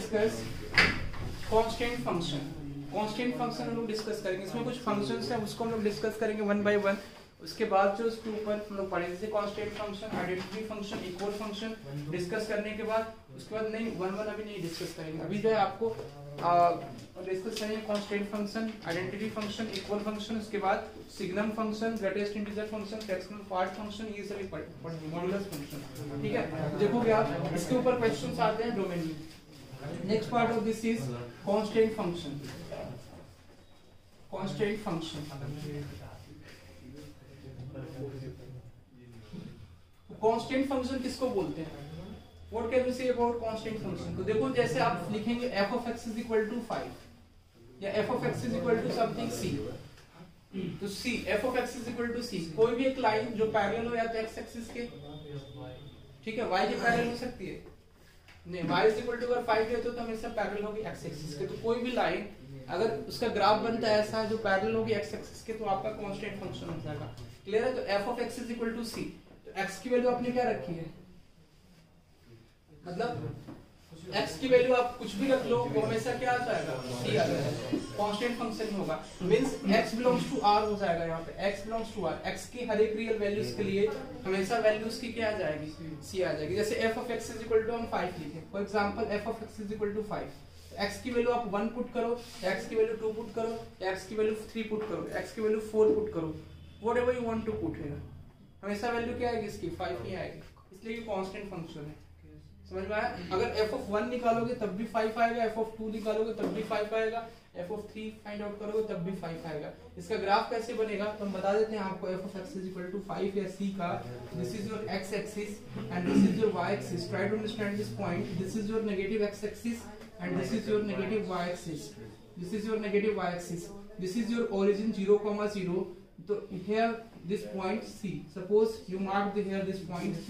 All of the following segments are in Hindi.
Discuss constant function. Constant function हम लोग डिस्कस करेंगे, इसमें कुछ फंक्शंस हैं उसको हम लोग डिस्कस करेंगे वन बाय वन। उसके बाद जो उसके ऊपर हम लोग पढ़ेंगे जैसे constant function, identity function, equal function discuss करने के बाद उसके बाद नहीं वन वन अभी नहीं डिस्कस करेंगे। अभी जो है आपको डिस्कस करेंगे constant function, identity function, equal function, उसके बाद signum function, greatest integer function, fractional part function, ये सभी पढ़ेंगे, मॉडुलस फंक्शन। ठीक है, देखोगे आप इसके ऊपर क्वेश्चंस आते हैं डोमेन में। Next part of this is constant function. Constant function, constant function किसको बोलते हैं? What can we say about constant function? तो देखो जैसे आप लिखेंगे f of x is equal to 5 या f of x is equal to something c, तो c f of x is equal to c, कोई भी एक लाइन जो पैरेलल हो या तो x एक्सिस के, ठीक है, y के पैरेलल हो सकती है, नहीं y is equal to अगर 5 है तो हमेशा पैरेलल होगी x एक्सिस के। तो कोई भी लाइन अगर उसका ग्राफ बनता है ऐसा जो पैरेलल होगी x एक्सिस के तो आपका कांस्टेंट फंक्शन हो जाएगा। क्लियर है? तो f of x is equal to c, तो x की वैल्यू आपने क्या रखी है, मतलब x की वैल्यू आप कुछ भी रख लो वो हमेशा क्या आ जाएगा, c आ जाएगा, कांस्टेंट फंक्शन होगा। Means x belongs to r हो जाएगा, यहाँ पे x belongs to r, x की हर एक रियल वैल्यूज के लिए हमेशा वैल्यूज की क्या आ जाएगी, c आ जाएगी। जैसे f of x is equal to हम 5 लिखे, for example f of x is equal to 5, x की वैल्यू आप 1 पुट करो, x की वैल्यू 2 पुट करो, x की वैल्यू 3 पुट करो, x की वैल्यू 4 पुट करो, whatever you want to put here, हमेशा वैल्यू क्या आएगी इसकी, 5 ही आएगी, इसलिए ये कांस्टेंट फंक्शन है। समझ में आया? अगर f of 1 निकालोगे तब भी 5 आएगा, f of 2 निकालोगे तब भी 5 आएगा, f of 3 फाइंड आउट करोगे तब भी 5 आएगा। इसका ग्राफ कैसे बनेगा तो हम बता देते हैं आपको। f of x is equal to 5 या c का, this is your x axis and this is your y axis, try to understand this point, this is your negative x axis and this is your negative y axis, this is your negative y axis, this is your origin 0, 0, तो here this point c, suppose you mark here this point c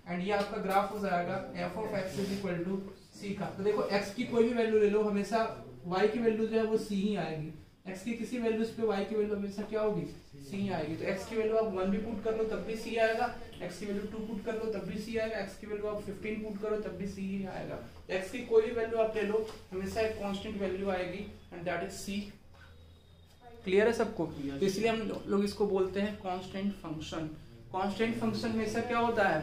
and ये आपका ग्राफ हो जाएगा f of x is equal to c का। तो देखो x की कोई भी वैल्यू ले लो, हमेशा y की वैल्यू जो है वो c ही आएगी, x की किसी वैल्यूज पे y की वैल्यू हमेशा क्या होगी, c ही आएगी। तो x की वैल्यू आप 1 भी पुट कर लो तब भी c आएगा, x की वैल्यू 2 पुट कर लो तब भी c आएगा, x की वैल्यू आप 15 पुट करो तब भी c ही आएगा। x की कोई भी वैल्यू आप ले लो हमेशा एक कांस्टेंट वैल्यू आएगी and that is c। Clear है सबको? तो इसलिए हम लोग इसको बोलते हैं कांस्टेंट फंक्शन। कांस्टेंट फंक्शन हमेशा क्या होता है,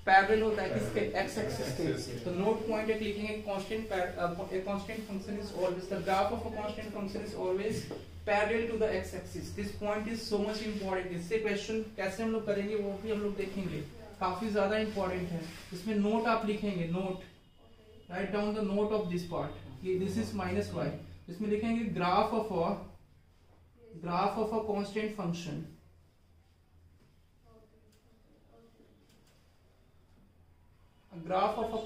पैरेलल होता है किसके, x एक्सिस के। तो नोट पॉइंट एक लिखेंगे, constant function is always, the graph of a constant function is always parallel to the x axis. This point is so much important. इससे क्वेश्चन कैसे हम लोग करेंगे वो भी हम लोग देखेंगे, काफी ज्यादा इंपॉर्टेंट है। इसमें नोट आप लिखेंगे, note, write down the note of this part, this is -y, इसमें लिखेंगे graph of a constant function, a graph of a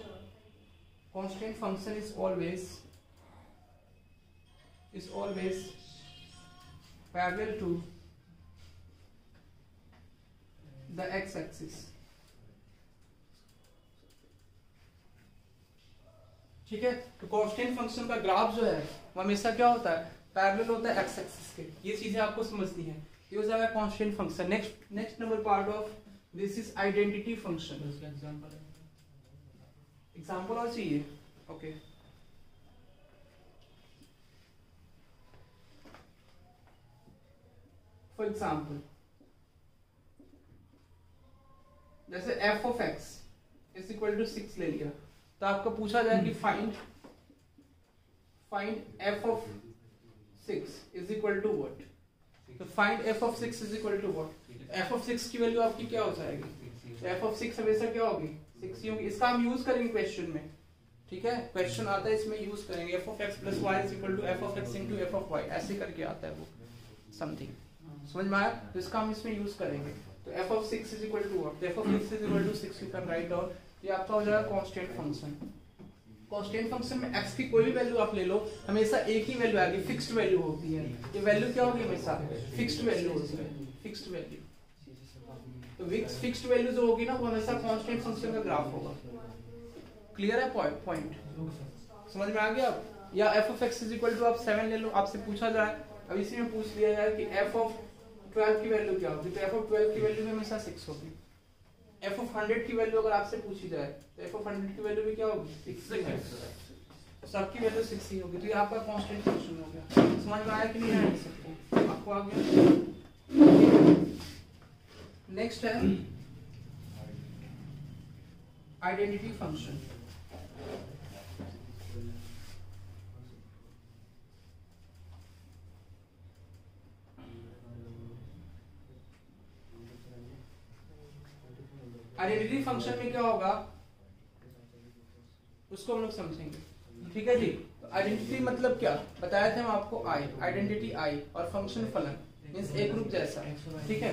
constant function is always parallel to the x axis। ठीक है, तो कांस्टेंट फंक्शन का ग्राफ जो है वो हमेशा क्या होता है, पैरेलल होता है x एक्सिस के। ये चीजें आपको समझती हैं, ये हो जाएगा constant function. Next number part of this is identity function. Example और चाहिए? ओके, फॉर एग्जांपल जैसे f of x is equal to 6 ले लिया, तो आपको पूछा जाए कि find f of 6 is equal to what? तो find f of 6 is equal to what? f of 6 की वैल्यू आपकी क्या हो जाएगी, तो f of 6 हमेशा क्या होगी, 6 ही होगी। इसका हम यूज करेंगे क्वेश्चन में, ठीक है, क्वेश्चन आता है इसमें यूज करेंगे, f of x plus y is equal to f of x into f of y, ऐसे करके आता है वो समथिंग, समझ में आया? तो इसका हम इसमें यूज करेंगे। तो f of 6 is equal to what? तो f of x is equal to 6 you can write down, ये आपका हो जाएगा कांस्टेंट फंक्शन। कांस्टेंट फंक्शन में x की कोई भी वैल्यू आप ले लो हमेशा एक ही वैल्यू आएगी, फिक्स्ड वैल्यू होती है। ये वैल्यू क्या होगी, हमेशा फिक्स्ड वैल्यू होती है, फिक्स्ड वैल्यू। तो फिक्स्ड वैल्यू जो होगी ना वो हमेशा कांस्टेंट फंक्शन का ग्राफ होगा। क्लियर है पॉइंट? समझ में आ गया? या f of x is equal to आप 7 ले लो, आपसे पूछा जाए, अब इसी में पूछ लिया जाए कि f of 12 की वैल्यू क्या होगी, तो f of 12 की वैल्यू हमेशा 6 होगी। f of 100 की वैल्यू अगर आपसे पूछी जाए तो f of 100 की वैल्यू भी क्या होगी, 6 होगी। सबकी वैल्यू 6 ही होगी, तो ये आपका कांस्टेंट फंक्शन हो गया। समझ में आया कि नहीं आया सबको? आपको आ गया। नेक्स्ट है आइडेंटिटी फंक्शन। आइडेंटिटी फंक्शन में क्या होगा उसको हम लोग समझेंगे, ठीक है जी। तो आइडेंटिटी मतलब क्या बताया था हम आपको, आई आइडेंटिटी आई और फंक्शन फलन मींस एक रूप जैसा, ठीक है।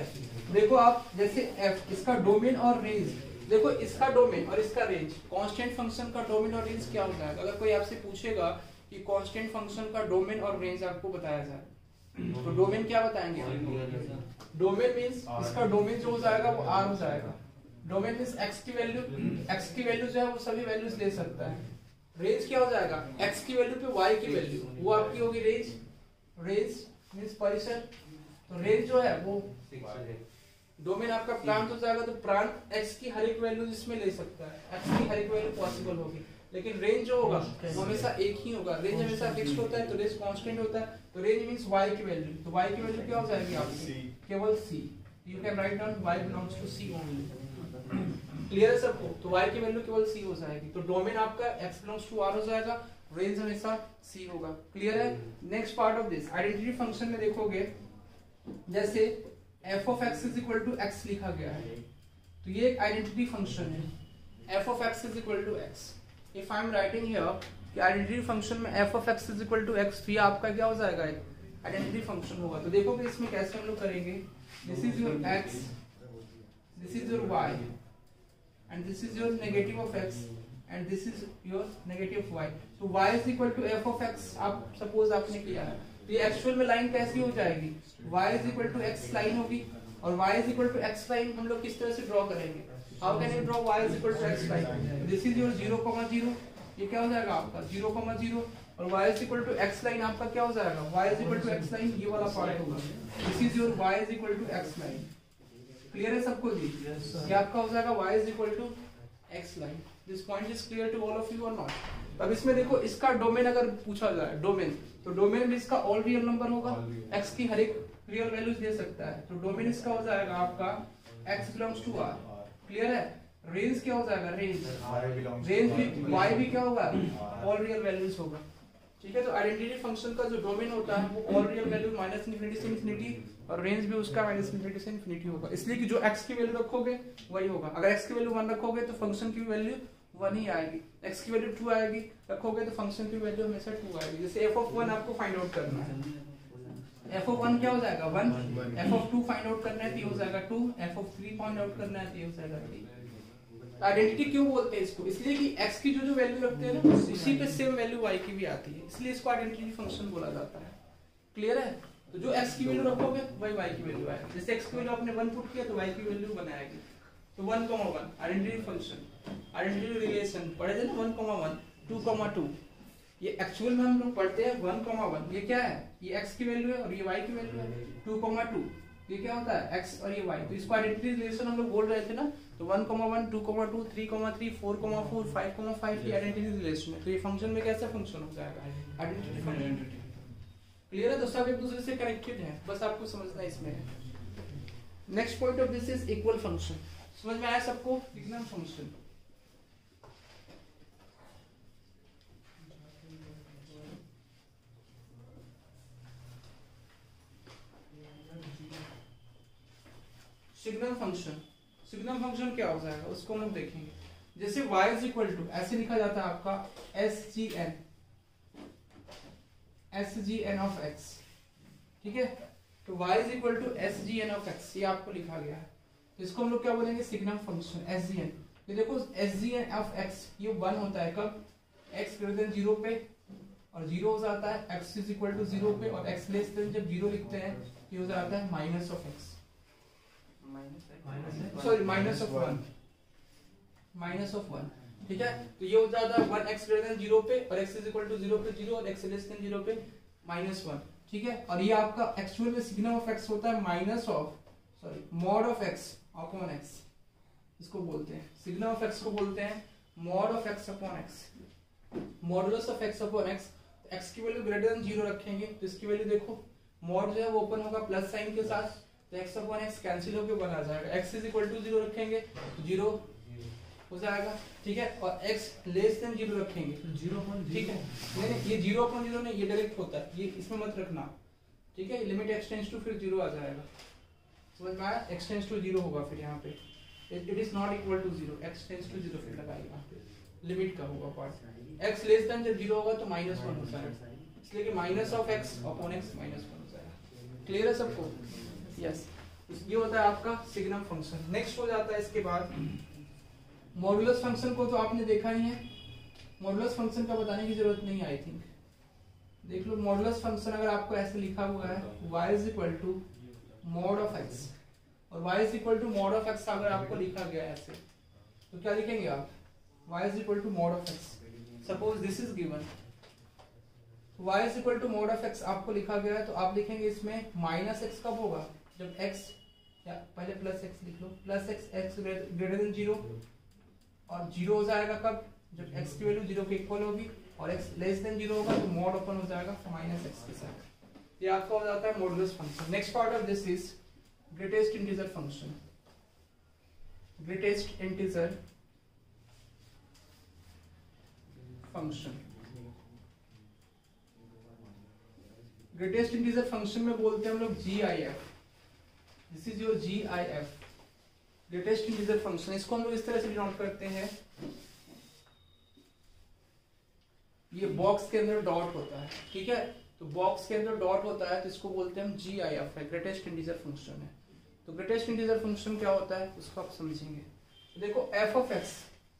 देखो आप जैसे एफ, इसका डोमेन और रेंज, देखो इसका डोमेन और इसका रेंज, कांस्टेंट फंक्शन का डोमेन और रेंज क्या होता है? अगर कोई आपसे पूछेगा कि कांस्टेंट फंक्शन का डोमेन और रेंज आपको बताया जाए तो डोमेन क्या बताएंगे? डोमेन मींस इसका डोमेन जो हो जाएगा वो आर हो जाएगा। डोमेन मींस एक्स की वैल्यू जो है वो सभी वैल्यूज ले सकता है। रेंज क्या हो जाएगा? एक्स की वैल्यू पे वाई की वैल्यू, वो आपकी होगी रेंज। रेंज मींस परिसर, तो रेंज जो है वो डोमेन आपका प्रांत हो जाएगा, तो प्रांत एक्स की हर एक वैल्यू जिसमें ले सकता है, एक्स की हर एक वैल्यू पॉसिबल होगी। लेकिन रेंज जो होगा वो हमेशा एक ही होगा, रेंज हमेशा फिक्स्ड होता है, तो रेंज कांस्टेंट होता है। तो रेंज मींस वाई की वैल्यू, तो वाई की वैल्यू क्या हो जाएगी आपकी? केवल C. You can write down Y belongs to C only. Clear है सबको? तो y की वैल्यू केवल c हो जाएगी, तो डोमेन आपका x बिलोंग्स टू r हो जाएगा, रेंज हमेशा c होगा। क्लियर है? Next part of this identity function में देखोगे जैसे f of x is equal to x लिखा गया है, तो ये एक आइडेंटिटी फंक्शन है। f of x is equal to x, if I am writing here कि आइडेंटिटी फंक्शन में f of x is equal to x, तो ये आपका क्या हो जाएगा? एक आइडेंटिटी फंक्शन होगा। तो देखोगे इसमें कैसे हम लोग करेंगे, this is your x, this is your y and this is your negative of x and this is your negative of y, so y is equal to f of x आप सपोज आपने किया है, तो ये एक्चुअल में लाइन कैसी हो जाएगी? y is equal to x line होगी, और y is equal to x line हम लोग किस तरह से ड्रॉ करेंगे? How can you draw y is equal to x line? This is your 0,0, ये क्या हो जाएगा आपका 0,0, और y is equal to x line आपका क्या हो जाएगा? y is equal to x line ये वाला पार्ट होगा, this is your y is equal to x line. Clear है सबको जी? ये आपका हो जाएगा y is equal to x line. This point is clear to all of you और नॉट? अब इसमें देखो इसका डोमेन अगर पूछा जाए, डोमेन, तो डोमेन में इसका ऑल रियल नंबर होगा, x की हर एक रियल वैल्यूज दे सकता है, तो डोमेन इसका हो जाएगा आपका x belongs to r। Clear है? रेंज क्या हो जाएगा? रेंज भी y भी क्या होगा? ऑल रियल वैल्यूज होगा, ठीक है। तो आइडेंटिटी फंक्शन का जो डोमेन होता है वो all real value minus infinity से इन्फिनिटी, और रेंज भी उसका माइनस इन्फिनिटी से इन्फिनिटी होगा, इसलिए कि जो x की वैल्यू रखोगे वही होगा। अगर x की वैल्यू 1 रखोगे तो फंक्शन की वैल्यू 1 ही आएगी, x की वैल्यू 2 आएगी रखोगे तो फंक्शन की वैल्यू हमेशा 2 आएगी। जैसे f of 1 आपको फाइंड आउट करना है, f of 1 क्या हो जाएगा? 1, f of 2 फाइंड आउट करना है तो ये हो जाएगा 2, f of 3 फाइंड आउट करना है तो ये हो जाएगा 3। आइडेंटिटी क्यों बोलते हैं इसको? इसलिए कि x की जो वैल्यू रखते हैं ना उसी पे सेम वैल्यू y की भी आती है, इसलिए इसको आइडेंटिटी फंक्शन बोला जाता है। क्लियर है? तो जो x की वैल्यू रखोगे वही y की वैल्यू आएगी, जैसे x की वैल्यू आपने 1 पुट किया तो y की वैल्यू 1 आएगी। तो 1,1 आइडेंटिटी फंक्शन, आइडेंटिटी रिलेशन पढ़े थे ना, 1,1 2,2, ये एक्चुअल में हम लोग पढ़ते हैं 1,1, ये क्या है? ये x की वैल्यू है और ये y की वैल्यू है। 2,2 ये क्या होता है? x और ये y, तो इसको आइडेंटिटी रिलेशन हम लोग बोल रहे थे ना, तो 1,1 2,2 3,3 4,4 5,5 ये आइडेंटिटी रिलेशन है, तो ये फंक्शन में कैसा फंक्शन हो जाएगा? Identity function. क्लियर है? तो सब एक दूसरे से कनेक्टेड है, बस आपको समझना इसमें है। Next point of this is equal function. समझ में आया सबको? Signum function, signum function, signum function क्या हो जाएगा उसको हम लोग देखेंगे। जैसे y इज इक्वल टू ऐसे लिखा जाता है आपका SGN ऑफ x, ठीक है। तो y is equal to SGN of x, ये आपको लिखा गया है, तो इसको हम लोग क्या बोलेंगे? Signum function SGN। ये देखो SGN ऑफ x ये 1 होता है कब? x ग्रेटर देन 0 पे, और 0 हो जाता है x इज इक्वल टू 0 पे, और x लेस देन जब 0 लिखते हैं ये हो जाता है minus of x, sorry minus of 1, minus of 1, ठीक है। तो ये हो जाता है 1x ग्रेटर देन 0 पे, और x इज इक्वल टू 0 पे 0, और x लेस देन 0 पे -1, ठीक है। और ये आपका एक्चुअल में सिग्नम ऑफ x होता है minus of, sorry mod of x upon x, इसको बोलते हैं सिग्नम ऑफ x को बोलते हैं mod of x upon x। Modulus of x upon x, x की वैल्यू ग्रेटर देन 0 रखेंगे तो इसकी वैल्यू देखो मॉड जो है वो ओपन होगा प्लस साइन के साथ, तो एक्स अपॉन एक्स कैंसिल होकर वन आ जाएगा। एक्स इज इक्वल टू 0 रखेंगे तो 0 हो जाएगा, ठीक है। और x लेस देन 0 रखेंगे 0, ठीक है। नहीं ये 0/0 नहीं, ये डायरेक्ट होता है, ये इसमें मत रखना, ठीक है। लिमिट x टेंड्स टू फिर 0 आ जाएगा, समझ में आया? x टेंड्स टू 0 होगा फिर यहाँ पे, it is not equal to 0, x tends to 0 फिर लगाएगा, लिमिट का होगा पार्ट। x लेस देन जब 0 होगा तो -1 हो जाएगा, इसलिए कि minus of x upon x -1 हो जाएगा। क्लियर है सबको? यस, ये होता है आपका सिग्नम फंक्शन। नेक्स्ट हो जाता है इसके बाद मॉडुलस फंक्शन को तो आपने देखा ही है, मॉडुलस फंक्शन का बताने की जरूरत नहीं आई थिंक। देख लो मॉडुलस फंक्शन अगर आपको ऐसे लिखा हुआ है y is equal to mod of x, और y is equal to mod of x अगर आपको लिखा गया है ऐसे तो क्या लिखेंगे आप? y is equal to mod of x। Suppose this is given, y is equal to mod of x आपको लिखा गया है तो आप लिखेंगे इसमें माइनस x कब होगा? जब x, या पहले प्लस x लिख लो, प्लस x ग्रेटर देन 0, और 0 हो जाएगा कब? जब x की वैल्यू 0 के इक्वल होगी, और x लेस देन 0 होगा तो मॉड ओपन हो जाएगा माइनस x के साथ। ये आपका हो जाता है modulus function. Next part of this is greatest integer function. Greatest integer function, greatest integer function में बोलते हैं हम लोग GIF। This is your GIF, greatest integer function. इसको हम लोग इस तरह से डिनोट करते हैं, ये बॉक्स के अंदर डॉट होता है, ठीक है। तो बॉक्स के अंदर डॉट होता है तो इसको बोलते हैं हम GIF है, ग्रेटेस्ट इंटीजर फंक्शन है। तो ग्रेटेस्ट इंटीजर फंक्शन क्या होता है उसको आप समझेंगे। तो देखो f of x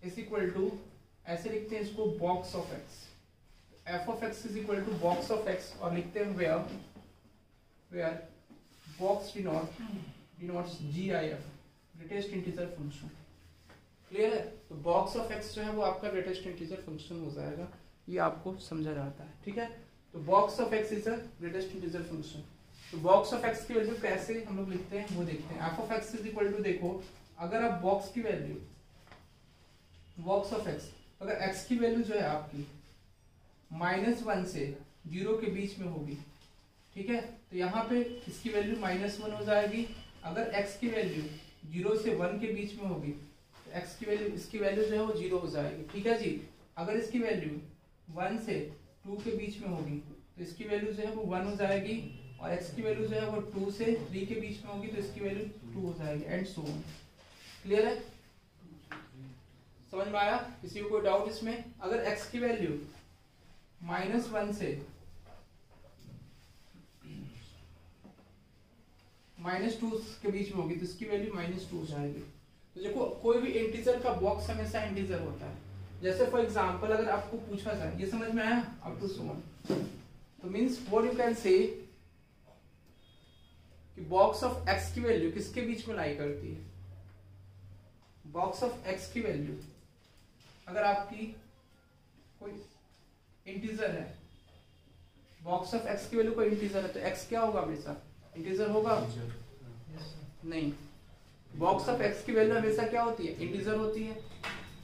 is equal to, ऐसे लिखते हैं इसको box of x, f of x is equal to box of x, और लिखते हैं where box denotes GIF, greatest integer function. Clear है? तो बॉक्स ऑफ x जो है वो आपका ग्रेटेस्ट इंटीजर फंक्शन हो जाएगा, ये आपको समझा जाता है, ठीक है। तो box of x is a greatest integer function. तो बॉक्स ऑफ x की वैल्यू कैसे हम लोग लिखते हैं वो देखते हैं। f of x is equal to, देखो अगर आप बॉक्स की वैल्यू, बॉक्स ऑफ x, अगर x की वैल्यू जो है आपकी -1 से 0 के बीच में होगी, ठीक है, तो यहाँ पे इसकी वैल्यू -1 हो जाएगी। अगर x की वैल्यू 0 से 1 के बीच में होगी तो x की वैल्यू, इसकी वैल्यू जो है वो 0 हो जाएगी, ठीक है जी। अगर इसकी वैल्यू 1 से 2 के बीच में होगी तो इसकी वैल्यू जो है वो 1 हो जाएगी, और x की वैल्यू जो है वो 2 से 3 के बीच में होगी तो इसकी वैल्यू 2 हो जाएगी, एंड सो ऑन। क्लियर है? समझ में आया? किसी को कोई डाउट इसमें? अगर x की वैल्यू -1 से -2 के बीच में होगी तो इसकी वैल्यू -2 हो जाएगी। तो देखो कोई भी इंटीजर का बॉक्स हमेशा इंटीजर होता है। जैसे फॉर एग्जांपल अगर आपको पूछा जाए, ये समझ में आया अप टू सो ऑन, तो मींस व्हाट यू कैन से कि बॉक्स ऑफ x की वैल्यू किसके बीच में लाई करती है? बॉक्स ऑफ x की वैल्यू अगर आपकी कोई इंटीजर है, बॉक्स ऑफ x की वैल्यू कोई इंटीजर है तो x क्या होगा हमेशा? इंटीजर होगा? नहीं, बॉक्स ऑफ x की वैल्यू हमेशा क्या होती है? इंटीजर होती है।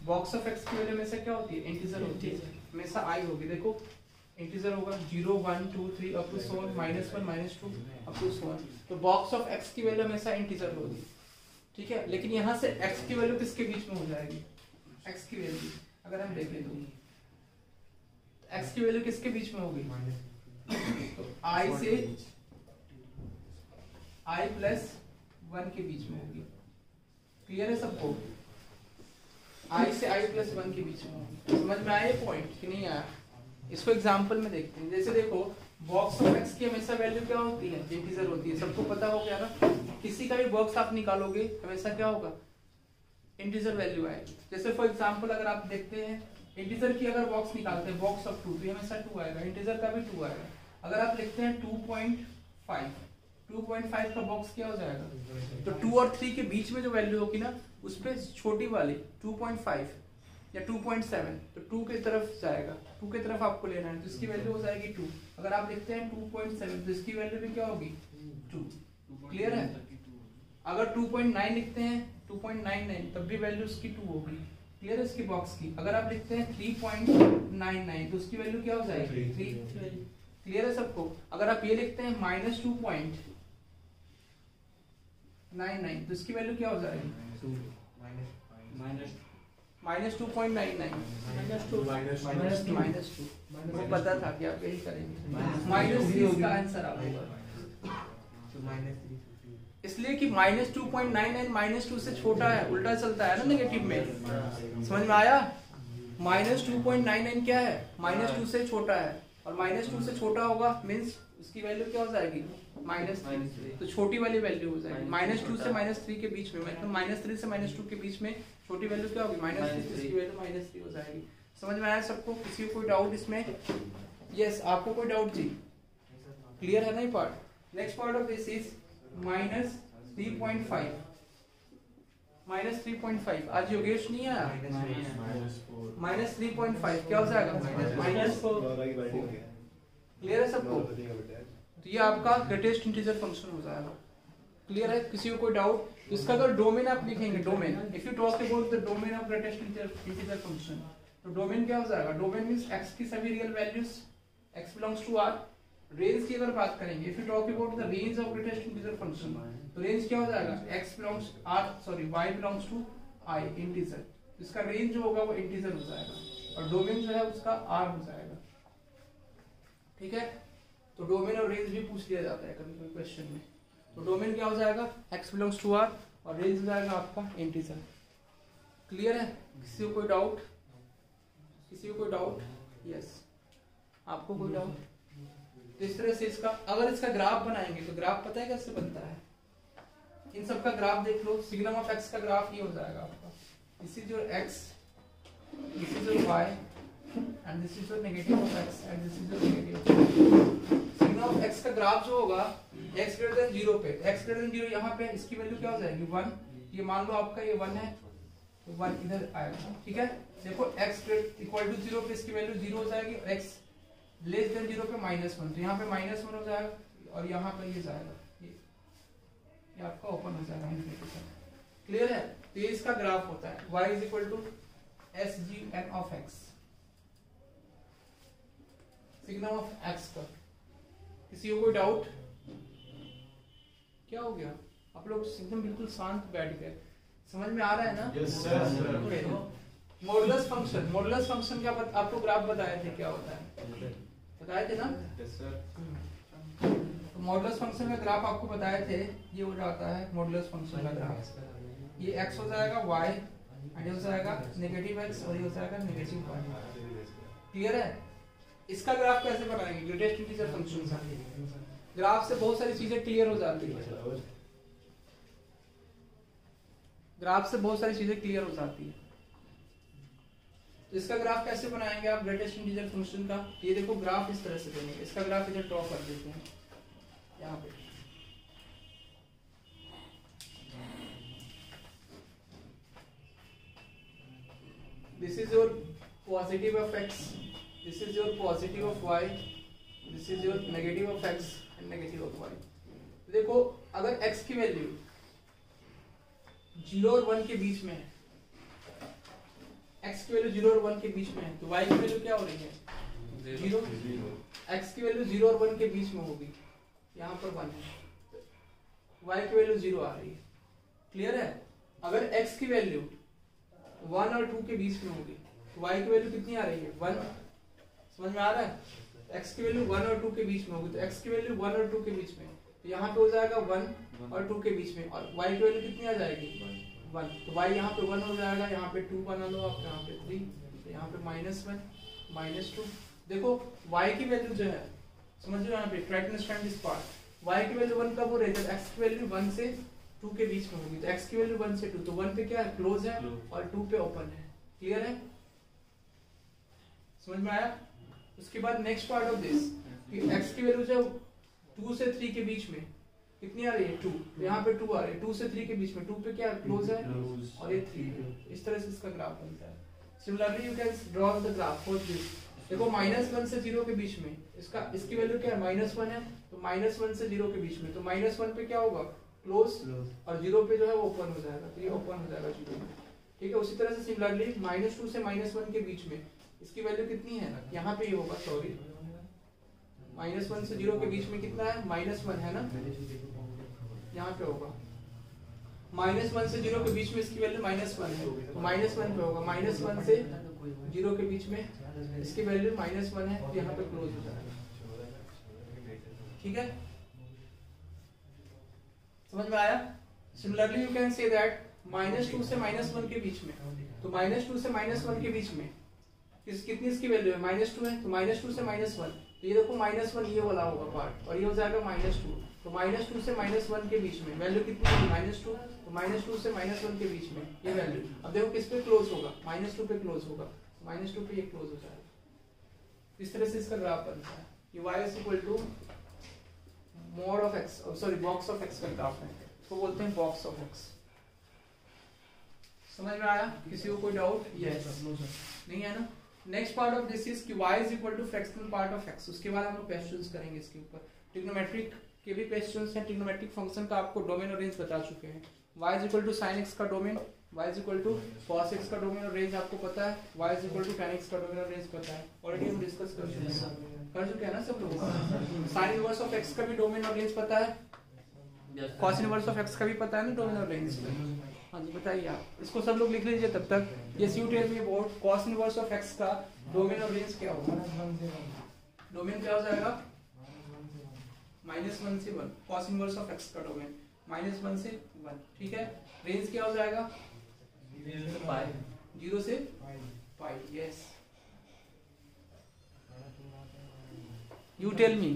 बॉक्स ऑफ x की वैल्यू हमेशा क्या होती है? इंटीजर होती है, हमेशा आई होगी। देखो इंटीजर होगा 0 1 2 3 up to so on, -1 -2 up to so on. तो बॉक्स ऑफ x की वैल्यू हमेशा इंटीजर होगी, ठीक है। लेकिन यहाँ से x की वैल्यू किसके बीच में हो जाएगी? x की वैल्यू अगर हम देखें तो x की वैल्यू किसके बीच में होगी? तो i से i+1 के बीच में होगी। क्लियर है सबको? i से i+1 के बीच में होगी। समझ में आया ये पॉइंट कि नहीं आया? इसको एग्जांपल में देखते हैं। जैसे देखो बॉक्स ऑफ x की हमेशा वैल्यू क्या होती है? इंटीजर होती है, सबको पता हो गया ना। किसी का भी बॉक्स आप निकालोगे हमेशा क्या होगा? इंटीजर वैल्यू आएगी। जैसे फॉर एग्जांपल अगर आप देखते हैं इंटीजर की अगर बॉक्स निकालते हैं, बॉक्स ऑफ 2 तो हमेशा 2 आएगा, इंटीजर का भी 2 आएगा। अगर आप लिखते हैं 2.5 का बॉक्स क्या हो जाएगा? तो 2 और 3 के बीच में जो वैल्यू होगी ना उस पे छोटी वाली 2.5 या 2.7, तो 2 की तरफ जाएगा, 2 की तरफ आपको लेना है तो इसकी वैल्यू हो जाएगी 2। अगर आप लिखते हैं 2.7 तो इसकी वैल्यू भी क्या होगी? 2। क्लियर है? अगर 2.9 लिखते हैं 2.99 तब भी वैल्यू उसकी 2 होगी। क्लियर है इसकी बॉक्स की। अगर आप लिखते हैं 3.99 तो उसकी वैल्यू क्या हो जाएगी 3। क्लियर है सबको। अगर आप ये लिखते हैं -2.99 तो इसकी वैल्यू क्या हो जाएगी -2.99 -2 वो पता था कि आप यही करेंगे। -3 इसका आंसर होगा, इसलिए कि -2.99 -2 से छोटा है, उल्टा चलता है ना नेगेटिव में। समझ में आया? -2.99 क्या है -2 से छोटा है, और -2 से छोटा होगा मीन्स उसकी वैल्यू क्या हो जाएगी -3। तो छोटी वाली वैल्यू हो जाएगी -2 से -3 के बीच में, मतलब -3 से -2 के बीच में छोटी वैल्यू क्या होगी -3, इसकी वैल्यू -3 हो जाएगी। समझ में आया सबको? किसी को कोई डाउट इसमें? यस, आपको कोई डाउट जी? क्लियर है ना ये part? Next part of this is -3.5। -3.5 आज योगेश नहीं आया। -3.5 क्या हो जाएगा -4। क्लियर है सबको? तो ये आपका ग्रेटेस्ट इंटीजर फंक्शन हो जाएगा। क्लियर है? किसी को कोई डाउट? इसका अगर डोमेन आप लिखेंगे, domain, if you talk about the domain of greatest integer function, तो डोमेन क्या हो जाएगा? डोमेन मींस x की सभी real values, x belongs to r। Range की अगर बात करेंगे, if you talk about the range of greatest integer function, तो रेंज क्या हो जाएगा y belongs to I integer. इसका रेंज जो होगा वो इंटीजर हो जाएगा, और डोमेन जो है उसका r हो जाएगा। ठीक है? तो डोमेन और रेंज भी पूछ लिया जाता है कभी कोई क्वेश्चन में। तो डोमेन क्या हो जाएगा x बिलोंग्स टू r, और रेंज हो जाएगा आपका इंटीजर। क्लियर है? किसी को कोई डाउट? किसी को कोई डाउट? यस, आपको कोई डाउट? तो इस तरह से इसका अगर इसका ग्राफ बनाएंगे तो ग्राफ पता है कैसे बनता है? इन सब का ग्राफ देख लो। सिग्नम ऑफ x का ग्राफ ये हो जाएगा आपका, this is your x, this is your y, and this is your negative of x, and this is your negative. Signum of x का ग्राफ जो होगा x ग्रेटर देन 0 पे, x ग्रेटर देन 0 यहाँ पे इसकी वैल्यू क्या हो जाएगी 1। ये मान लो आपका ये 1 है, तो 1 इधर आएगा। ठीक है? देखो x इक्वल टू 0 पे इसकी वैल्यू 0 हो जाएगी, और x लेस देन 0 पे -1, तो यहाँ पे -1 हो जाएगा, और यहाँ पे ये जाएगा, ये आपका ओपन हो जाएगा इनफिनिटी तक। क्लियर है? तो ये इसका ग्राफ होता है y is equal to SGN of x, signum of x का। किसी को कोई डाउट? क्या हो गया? आप लोग एकदम बिल्कुल शांत बैठ गए। समझ में आ रहा है ना? Yes sir. Modulus function, modulus function क्या आपको ग्राफ बताए थे क्या होता है? बताए थे ना? Yes sir. तो मॉडुलस फंक्शन का ग्राफ आपको बताए थे, ये हो जाता है मॉडुलस फंक्शन का ग्राफ। ये x हो जाएगा y, एंड ये हो जाएगा नेगेटिव x, और ये हो जाएगा नेगेटिव y। क्लियर है? इसका ग्राफ कैसे बनाएंगे? ग्रेटेस्ट इंटीजर फंक्शन का ग्राफ से बहुत सारी चीजें क्लियर हो जाती है। ग्राफ से बहुत सारी चीजें क्लियर हो जाती है। तो इसका ग्राफ कैसे बनाएंगे आप ग्रेटेस्ट इंटीजर फंक्शन का? ये देखो ग्राफ इस तरह से बनेगा। इसका ग्राफ इधर ड्रॉ कर देते हैं यहाँ पे। This is your positive of x, this is your positive of y, this is your negative of x and negative of y। देखो अगर x की वैल्यू 0 और 1 के बीच में है, x की वैल्यू 0 और 1 के बीच में है, तो y की वैल्यू क्या हो रही है 0। x की वैल्यू 0 और 1 के बीच में होगी, यहाँ पर 1 है, y की वैल्यू 0 आ रही है। क्लियर है? अगर x की वैल्यू 1 और 2 के बीच में होगी तो y की वैल्यू कितनी आ रही है 1। समझ में आ रहा है? x की वैल्यू 1 और 2 के बीच में होगी, तो x की वैल्यू 1 और 2 के बीच में, तो यहाँ पे हो जाएगा 1 और 2 के बीच में, और y की वैल्यू कितनी आ जाएगी 1, तो y यहाँ पे 1 हो जाएगा, यहाँ पे 2 बना लो आप, यहाँ पे 3, तो यहाँ पे -1 -2। देखो y की वैल्यू जो है, समझ लो यहाँ पे try to understand this part, y की वैल्यू 1 कब हो रही है जब x की वैल्यू 1 से 2 के बीच में होगी, तो x की वैल्यू 1 से 2, तो 1 पे क्या है क्लोज है और 2 पे ओपन है। क्लियर है? समझ में आया? उसके बाद नेक्स्ट पार्ट ऑफ दिस कि x की वैल्यू जो 2 से 3 के बीच में कितनी आ रही है 2, तो यहाँ पे 2 आ रही है, 2 से 3 के बीच में 2 पे क्या क्लोज है और ये 3 है। इस तरह से इसका ग्राफ बनता है। Similarly you can draw the graph for this. देखो -1 से 0 के बीच में इसकी वैल्यू क्या है -1 है, तो -1 से 0 के बीच में, तो -1 पे क्या होगा क्लोज, और 0 पे जो है वो ओपन हो जाएगा, तो ये ओपन हो जाएगा 0 में। ठीक है। उसी तरह से सिमिलरली -2 से -1 के बीच में इसकी वैल्यू कितनी है ना, यहाँ पे ही होगा, सॉरी, -1 से 0 के बीच में कितना है, -1 है ना, यहाँ पे होगा। -1 से 0 के बीच में इसकी वैल्यू -1 है, तो -1 पे होगा। -1 से 0 के बीच में इसकी वैल्यू -1 है, तो यहाँ पे क्लोज हो जाएगा। ठीक है, समझ में आया। Similarly you can say that -2 से -1 के बीच में, तो -2 से -1 के बीच में कितनी इसकी वैल्यू है, -2 है, तो -2 से -1, तो ये देखो -1 ये वाला होगा पार्ट, और ये हो जाएगा -2, तो -2 से -1 के बीच में वैल्यू कितनी होगी, -2, तो -2 से -1 के बीच में ये वैल्यू, अब देखो किस पे क्लोज होगा, -2 पे क्लोज होगा, -2 पे ये क्लोज हो जाएगा। इस तरह से इसका ग्राफ बनता है। ये y is equal to mod of x, sorry box of x का ग्राफ है, इसको बोलते हैं बॉक्स ऑफ x। समझ में आया, किसी को कोई डाउट? यस, नहीं है ना। Next part of this is कि y is equal to fractional part of x। उसके बाद हम लोग क्वेश्चंस करेंगे इसके ऊपर। ट्रिग्नोमेट्रिक के भी क्वेश्चंस हैं, ट्रिग्नोमेट्रिक फंक्शन का आपको डोमेन और रेंज बता चुके हैं। y is equal to sin x का domain, y is equal to cos x का डोमेन और रेंज आपको पता है, y is equal to tan x का डोमेन और रेंज पता है, ऑलरेडी हम डिस्कस कर चुके हैं ना सब लोग। sin इनवर्स ऑफ x का भी डोमेन और रेंज पता है, cos इनवर्स ऑफ x का भी पता है ना डोमेन और रेंज। हाँ जी बताइए आप, इसको सब लोग लिख लीजिए तब तक। ये you tell me about cos inverse of x का डोमेन और रेंज क्या होगा। डोमेन क्या हो जाएगा, -1 से 1, cos इनवर्स ऑफ x का डोमेन -1 से 1, ठीक है। रेंज क्या हो जाएगा, 0 से पाई। Yes, you tell me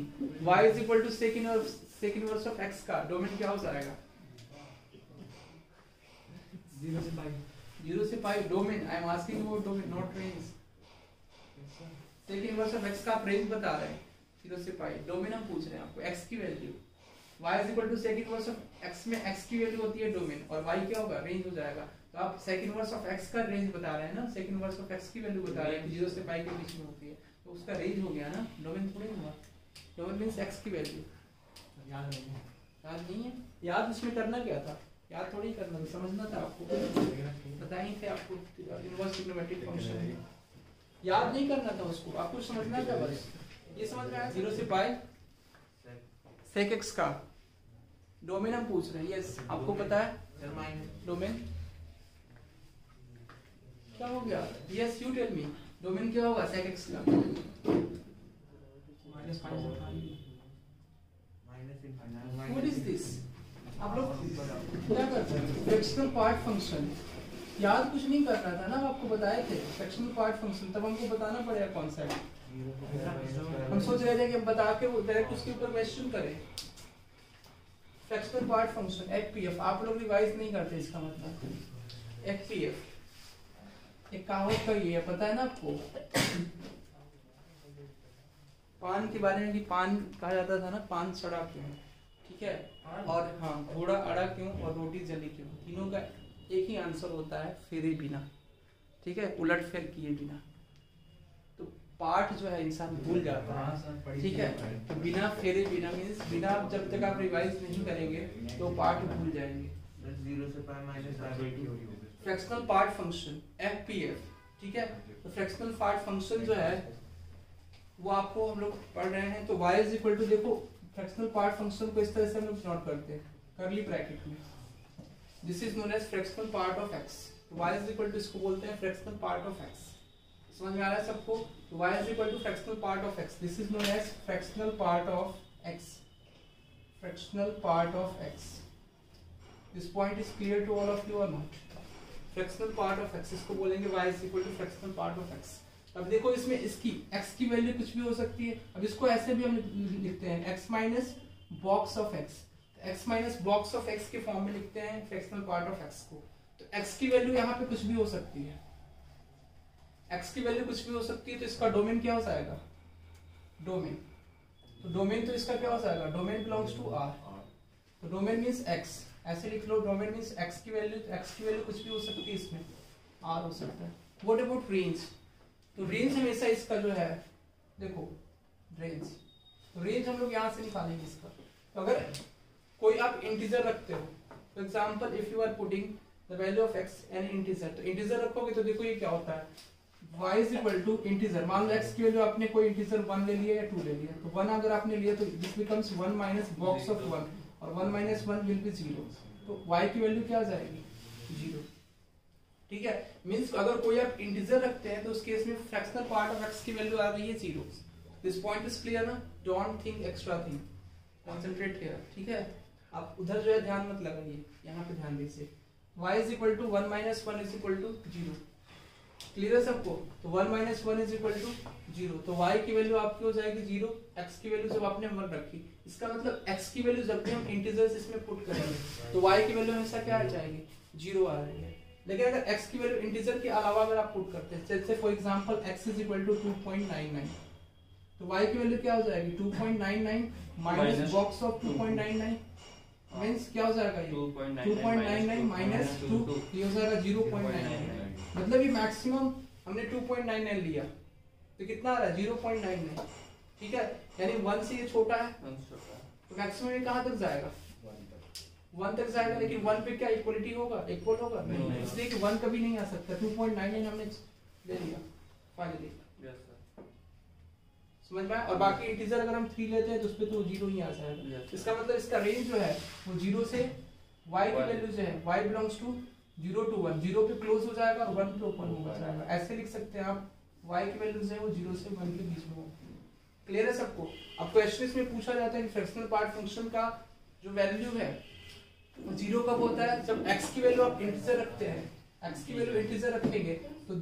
y is equal to sec inverse of x का डोमेन क्या हो जाएगा, 0 से पाई domain. I am asking about domain not range. Sec inverse of x का आप रेंज बता रहे हैं, 0 से पाई, डोमेन हम पूछ रहे हैं आपको x की value. y is equal to sec inverse of x में x की वैल्यू होती है डोमेन, और y क्या होगा, रेंज हो जाएगा। तो आप सेक इनवर्स ऑफ x का रेंज बता रहे हैं ना, सेक इनवर्स ऑफ x की वैल्यू बता रहे हैं कि 0 से पाई के बीच में होती है, तो उसका रेंज हो गया ना, डोमेन थोड़ी हुआ। डोमेन मींस x की वैल्यू। याद नहीं है, याद उसमें करना क्या था, याद थोड़ी करना था, समझना था आपको, बताए थे आपको इनवर्स ट्रिग्नोमेट्रिक फंक्शन, याद नहीं करना था उसको, आपको समझना था बस। ये समझ में आया, 0 से पाई सेक x का डोमेन हम पूछ रहे हैं। यस, आपको पता है डोमेन क्या हो गया। Yes, you tell me domain क्या होगा सेक x का, व्हाट इज दिस। आप लोग क्या करते हैं, फ्रैक्शनल पार्ट फंक्शन, याद कुछ नहीं करना था ना, आपको बताए थे फ्रैक्शनल पार्ट फंक्शन, तब हमको बताना पड़ेगा कॉन्सेप्ट। हम सोच रहे थे कि हम बता के डायरेक्ट उसके ऊपर क्वेश्चन करें। फ्रैक्शनल पार्ट फंक्शन एफपीएफ, आप लोग रिवाइज नहीं करते, इसका मतलब एफपीएफ एक कहावत का ये है, पता है ना आपको, पान के बारे में, कि पान कहा जाता था ना, पान सड़ा क्यों, ठीक है, और हाँ घोड़ा अड़ा क्यों और रोटी जली क्यों, तीनों का एक ही आंसर होता है, फेरे बिना, ठीक है, उलट फेर किए बिना। तो पाठ जो है इंसान भूल जाता है, ठीक है, तो बिना फेरे बिना मीन्स बिना, जब तक आप रिवाइज नहीं करेंगे तो पाठ भूल जाएंगे। फ्रैक्शनल पार्ट फंक्शन एफपीएफ, ठीक है। तो फ्रैक्शनल पार्ट फंक्शन जो है वो आपको हम लोग पढ़ रहे हैं। तो y इज इक्वल टू, देखो फ्रैक्शनल पार्ट फंक्शन को इस तरह से हम लोग नोट करते हैं करली ब्रैकेट में, this is known as fractional part of x। तो y इज इक्वल टू, इसको बोलते हैं फ्रैक्शनल पार्ट ऑफ x। समझ में आ रहा है सबको। तो y is equal to fractional part of x, this is known as fractional part of x, fractional part of x। This point is clear to all of you और not. Fractional part of x, इसको बोलेंगे y is equal to fractional part of x। अब देखो इसमें इसकी x की वैल्यू कुछ भी हो सकती है, अब इसको ऐसे भी हम लिखते हैं x minus box of x, x minus box of x के फॉर्म में लिखते हैं फ्रैक्शनल पार्ट ऑफ x को। तो x की वैल्यू यहाँ पे कुछ भी हो सकती है, x की वैल्यू कुछ भी हो सकती है, तो इसका डोमेन क्या हो जाएगा, डोमेन। तो डोमेन तो इसका क्या हो जाएगा, डोमेन बिलोंग्स टू R। तो डोमेन मीन्स x, ऐसे लिख लो, डोमेन मीन्स x की वैल्यू कुछ भी हो सकती है, इसमें R हो सकता है। व्हाट अबाउट रेंज, तो रेंज हमेशा इसका जो है, देखो रेंज, तो रेंज हम लोग यहाँ से निकालेंगे इसका। तो अगर कोई आप इंटीजर रखते हो, for example if you are putting the value of x an integer, तो इंटीजर रखोगे तो देखो ये क्या होता है, y is equal to integer, मान लो x की वैल्यू आपने कोई इंटीजर 1 ले लिया या 2 ले लिया, तो 1 अगर आपने लिया तो this becomes 1 minus box of 1 और 1 माइनस 1 विल बी 0, तो y की वैल्यू क्या आ जाएगी 0। ठीक है, मींस अगर कोई आप इंटीजर रखते हैं तो उस केस में फ्रैक्शनल पार्ट ऑफ x की वैल्यू आ रही है 0। दिस पॉइंट इज क्लियर ना, don't think extra thing, concentrate here. ठीक है, आप उधर जो है ध्यान मत लगाइए, यहाँ पे ध्यान दीजिए। y is equal to 1 minus 1 is equal to 0, clear है सबको, तो 1 माइनस 1 इज इक्वल टू 0, तो y की वैल्यू आपकी हो जाएगी 0, x की वैल्यू जब आपने 1 रखी, इसका मतलब x की वैल्यू जब भी हम इंटीजर्स इसमें पुट करेंगे तो y की वैल्यू हमेशा क्या आ जाएगी 0 आ रही है। लेकिन अगर x की वैल्यू इंटीजर के अलावा अगर आप पुट करते हैं, जैसे for example x is equal to 2.99, तो y की वैल्यू क्या हो जाएगी 2.99 माइनस बॉक्स ऑफ 2.99 मींस क्या हो जाएगा ये 2.99 माइनस 2, ये हो जाएगा 0.99, मतलब ये मैक्सिमम हमने 2.99 लिया तो कितना आ रहा है 0.99। ठीक है, यानी 1 से ये छोटा है तो मैक्सिमम ये कहां तक जाएगा 1 तक जाएगा, लेकिन 1 पे क्या इक्वलिटी होगा, इक्वल होगा नहीं, इसलिए कि 1 कभी नहीं आ सकता, 2.99 हमने ले लिया फाइनली। समझ में आया, और बाकी इंटीजर अगर हम 3 लेते हैं तो उस पे तो 0 ही आ जाएगा। इसका मतलब इसका रेंज जो है वो 0 से y की वैल्यू जो है y बिलोंग्स टू 0 to 1, 0 पे क्लोज हो जाएगा और 1 पे ओपन हो जाएगा, ऐसे लिख सकते हैं आप, y की वैल्यू जो है वो 0 से 1 के बीच में होगी। क्लियर है सबको। अब क्वेश्चन में पूछा जाता है कि फ्रैक्शनल पार्ट फंक्शन का जो वैल्यू है वो 0 कब होता है, जब x की वैल्यू आप इंटीजर रखते हैं, x की वैल्यू इंटीजर रखेंगे तो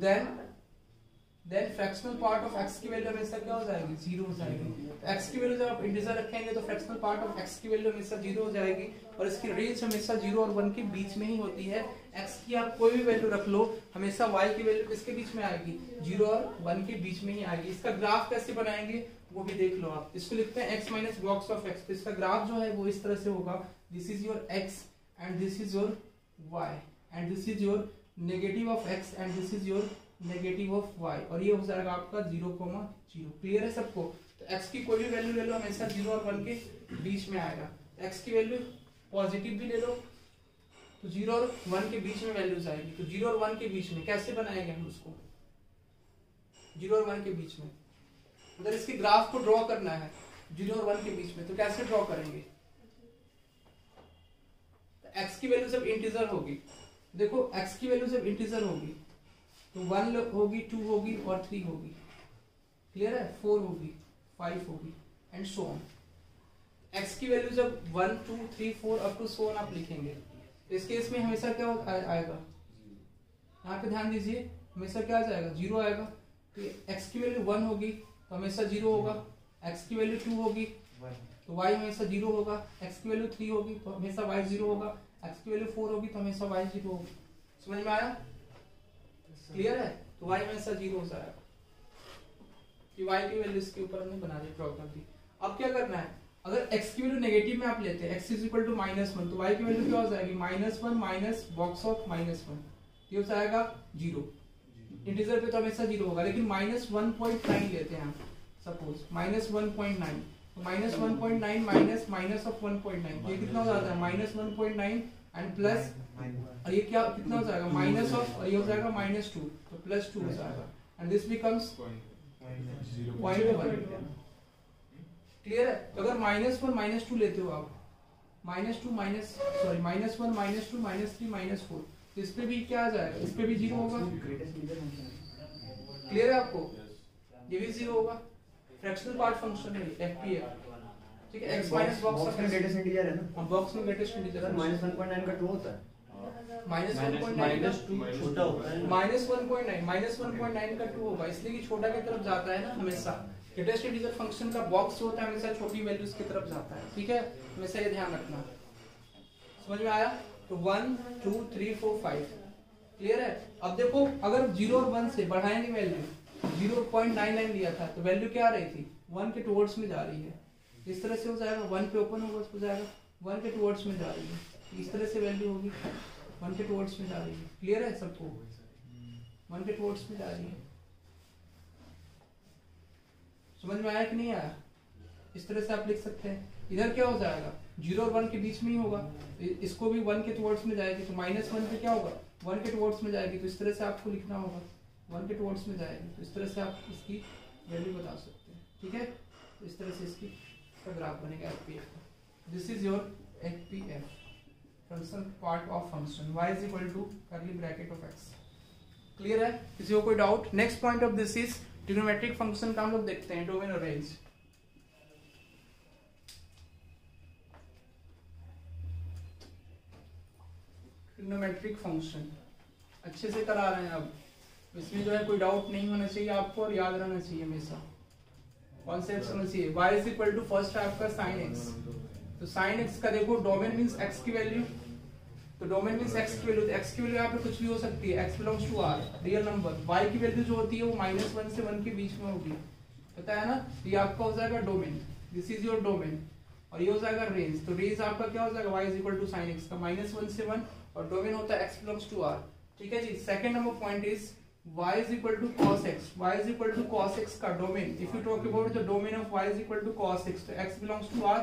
then fractional part of x की वैल्यू हमेशा क्या हो जाएगी 0 हो जाएगी। तो x की वैल्यू जब आप इंटीजर रखेंगे तो फ्रैक्शनल पार्ट ऑफ x की वैल्यू हमेशा 0 हो जाएगी, और इसकी रेंज हमेशा 0 और 1 के बीच में ही होती है। x की आप कोई भी वैल्यू रख लो, हमेशा y की वैल्यू किसके बीच में आएगी 0 और 1 के बीच में ही आएगी। इसका ग्राफ कैसे बनाएंगे वो भी देख लो आप, इसको लिखते हैं x minus box of x, तो इसका ग्राफ जो है वो इस तरह से होगा, this is your x and this is your y and this is your negative of x and this is your negative of y, और ये हो जाएगा आपका 0,0। क्लियर है सबको। तो x की कोई भी वैल्यू ले लो हमेशा 0 और 1 के बीच में आएगा। x की वैल्यू पॉजिटिव भी ले लो तो 0 और 1 के बीच में वैल्यूज आएगी, तो 0 और 1 के बीच में कैसे बनाएंगे हम उसको 0 और 1 के बीच में, अगर इसके ग्राफ को ड्रॉ करना है 0 और 1 के बीच में तो कैसे ड्रॉ करेंगे, तो x की वैल्यू जब इंटीजर होगी, देखो x की वैल्यू जब इंटीजर होगी तो 1 होगी, 2 होगी और 3 होगी, क्लियर है, 4 होगी, 5 होगी एंड सो ऑन। x की वैल्यू जब 1 2 3 4 अप टू सो ऑन आप लिखेंगे, इस केस में हमेशा क्या आएगा, यहाँ पे ध्यान दीजिए, हमेशा क्या आ जाएगा 0 आएगा। तो x की वैल्यू 1 होगी तो हमेशा 0 होगा, x की वैल्यू 2 होगी तो y हमेशा 0 होगा, x की वैल्यू 3 होगी तो हमेशा y 0 होगा, x की वैल्यू 4 होगी तो हमेशा y 0 होगी। समझ में आया, क्लियर है। तो y हमेशा 0 हो जाएगा कि y की वैल्यू इसके ऊपर हमने बना दी, ड्रॉ कर दी। अब क्या करना है, अगर x की वैल्यू नेगेटिव में आप लेते हैं, x इज इक्वल टू -1, तो y की वैल्यू क्या हो जाएगी -1 माइनस बॉक्स ऑफ -1, ये हो जाएगा 0। इंटीजर पे तो हमेशा 0 होगा, लेकिन -1.9 लेते हैं हम, सपोज -1.9, तो -1.9 माइनस ऑफ 1.9, ये कितना हो जाता है -1.9 एंड प्लस, और ये क्या कितना हो जाएगा माइनस ऑफ, और ये हो जाएगा -2, तो +2 हो जाएगा एंड दिस बिकम्स 0.1। क्लियर है। तो अगर -1 -2 लेते हो आप, -1 -2 -3 -4, तो इस पे भी क्या आ जाएगा, इस पे भी 0 होगा। क्लियर है आपको, ये भी 0 होगा। फ्रैक्शनल पार्ट फंक्शन है एफपीए, ठीक है। x minus box of greatest integer है ना, बॉक्स में ग्रेटेस्ट इंटीजर है। -1.9 का 2 होता है, -1.9 छोटा होता है, -1.9 का 2 होगा, इसलिए कि छोटा की तरफ जाता है ना हमेशा। ग्रेटेस्ट इंटीजर फंक्शन का बॉक्स होता है हमेशा छोटी वैल्यूज की तरफ जाता है, ठीक है, हमेशा ये ध्यान रखना। समझ में आया। तो 1 2 3 4 5 क्लियर है। अब देखो अगर 0 और 1 से बढ़ाएंगे वैल्यू, 0.99 लिया था तो वैल्यू क्या आ रही थी 1 के टुवर्ड्स में जा रही है, इस तरह से हो जाएगा, 1 पे ओपन होगा हो जाएगा 1 के टुवर्ड्स में जा रही है, इस तरह से वैल्यू होगी 1 के टुवर्ड्स में जा रही है। क्लियर है सबको, 1 के टुवर्ड्स में जा रही है। समझ में आया कि नहीं आया। इस तरह से आप लिख सकते हैं। इधर क्या हो जाएगा 0 और 1 के बीच में ही होगा, इसको भी 1 के टुवर्ड्स में जाएगी, तो -1 पे क्या होगा 1 के टुवर्ड्स में जाएगी, तो इस तरह से आपको लिखना होगा 1 के टुवर्ड्स में जाएगी, तो इस तरह से आप इसकी वैल्यू बता सकते हैं। ठीक है, तो इस तरह से इसका ग्राफ बनेगा एफपीएफ का। This is your FPF function part of function y is equal to curly bracket of x। Clear है, किसी को कोई doubt? Next point of this is trigonometric function का हम लोग देखते हैं, डोमेन और रेंज। ट्रिग्नोमेट्रिक फंक्शन अच्छे से करा रहे हैं अब, इसमें जो है कोई डाउट नहीं होना चाहिए आपको, और याद रहना चाहिए हमेशा, कॉन्सेप्ट समझ चाहिए। y is equal to first है आपका sin x, तो sin x का देखो डोमेन मींस x की वैल्यू, तो डोमेन मींस x की वैल्यू, तो x की वैल्यू यहाँ पे कुछ भी हो सकती है, x belongs to r real number. y की वैल्यू जो होती है वो -1 से 1 के बीच में होगी, पता है ना, ये आपका हो जाएगा domain, this is your domain, और ये हो जाएगा रेंज, तो रेंज आपका क्या हो जाएगा y is equal to sin x का -1 से 1, और डोमेन होता है x बिलोंग्स टू r। ठीक है जी। Second number point is y is equal to cos x, y is equal to cos x का domain, if you talk about the domain of y is equal to cos x, तो x belongs to r,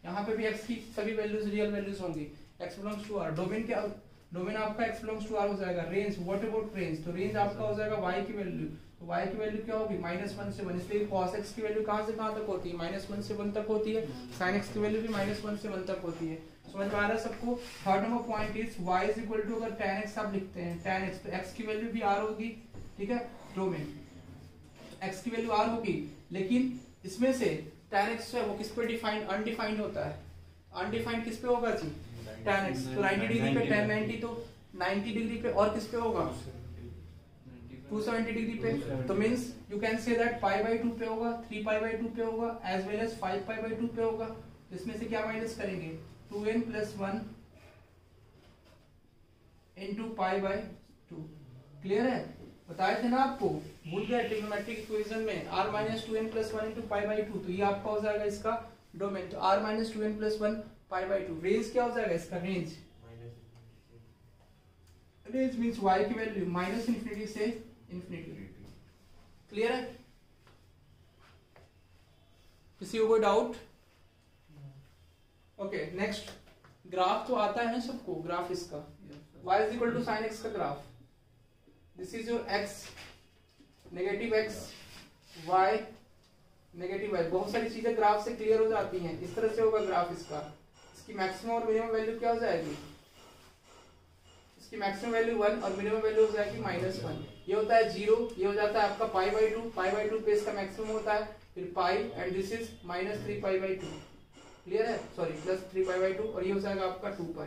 यहाँ पे भी x की सभी वैल्यूज रियल वैल्यूज होंगी, x belongs to r, domain आपका x belongs to r हो जाएगा। रेंज, व्हाट अबाउट रेंज, तो रेंज आपका हो जाएगा y की वैल्यू, तो y की वैल्यू क्या होगी -1 से 1, इसलिए cos x की वैल्यू कहाँ से कहाँ तक होती है, -1 से 1 तक होती है, sin x की वैल्यू भी -1 से 1 तक होती है। समझ में आ रहा है सबको? Third number point is y is equal to, अगर tan x आप लिखते हैं tan x, तो x की वैल्यू भी r होगी, ठीक है, डोमेन x की वैल्यू r होगी, लेकिन इसमें से tan x है वो किस पे डिफाइंड, अनडिफाइंड होता है, अनडिफाइंड किस पे होगा जी tan x, तो 90 डिग्री पे tan 90, तो 90 डिग्री पे और किस पे होगा 270 डिग्री पे, तो means you can say that π/2 पे होगा, 3π/2 पे होगा, एज वेल एज 5π/2 पे होगा। इसमें से क्या माइनस करेंगे 2n + 1 * π/2। क्लियर है, बताए थे ना आपको, भूल गए ट्रिग्नोमेट्रिक इक्वेशन में r - 2n + 1 * π/2, तो ये आपका हो जाएगा इसका डोमेन, तो r - 2n + 1 π/2। रेंज क्या हो जाएगा इसका, रेंज मींस y की वैल्यू -∞ से ∞। क्लियर है, किसी को कोई डाउट? ओके, नेक्स्ट ग्राफ तो आता है ना सबको, ग्राफ इसका y is equal to sin x का graph, this is your x, negative x, y, negative y, बहुत सारी चीजें ग्राफ से क्लियर हो जाती हैं। इस तरह से होगा ग्राफ इसका, इसकी मैक्सिमम और मिनिमम वैल्यू क्या हो जाएगी, इसकी मैक्सिमम वैल्यू 1 और मिनिमम वैल्यू हो जाएगी -1, ये होता है 0, ये हो जाता है आपका π/2 पे इसका मैक्सिमम होता है, फिर पाई, एंड दिस इज -3π/2, क्लियर है, सॉरी +3π/2, और ये हो जाएगा आपका 2π,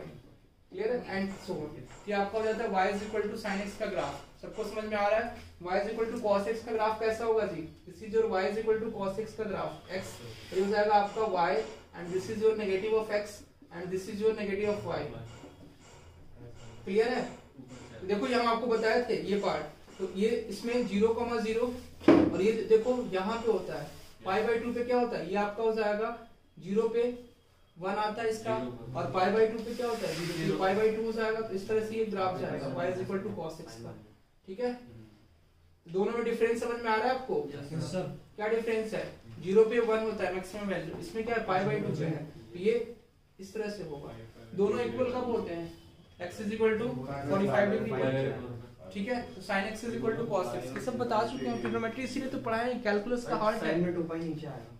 क्लियर है, एंड सो ऑन। ये आपका हो जाता है y is equal to sin x का ग्राफ। सबको समझ में आ रहा है? y is equal to cos x का ग्राफ कैसा होगा जी, this is your y is equal to cos x का ग्राफ, x, ये हो जाएगा आपका y, and this is your negative of x, and this is your negative of y। Clear है, देखो यहाँ आपको बताए थे ये पार्ट, तो ये इसमें 0,0, और ये देखो यहाँ पे होता है π/2 पे क्या होता है, ये आपका हो जाएगा 0 पे 1 आता है इसका, और π/2 पे क्या होता है 0 π/2 हो जाएगा, तो इस तरह से ये ग्राफ जाएगा y is equal to cos x का। ठीक है, दोनों में डिफरेंस समझ में आ रहा है आपको? क्या डिफरेंस है, 0 पे 1 होता है मैक्सिमम वैल्यू, इसमें क्या है π/2 पे है, तो ये इस तरह से होगा। दोनों इक्वल कब होते हैं, x is equal to 45 degree, ठीक है, तो sin x is equal to cos x, ये सब बता चुके हैं ट्रिग्नोमेट्री, इसीलिए तो पढ़ाए, कैलकुलस का हार्ट है। sin में 2π नीचे आएगा,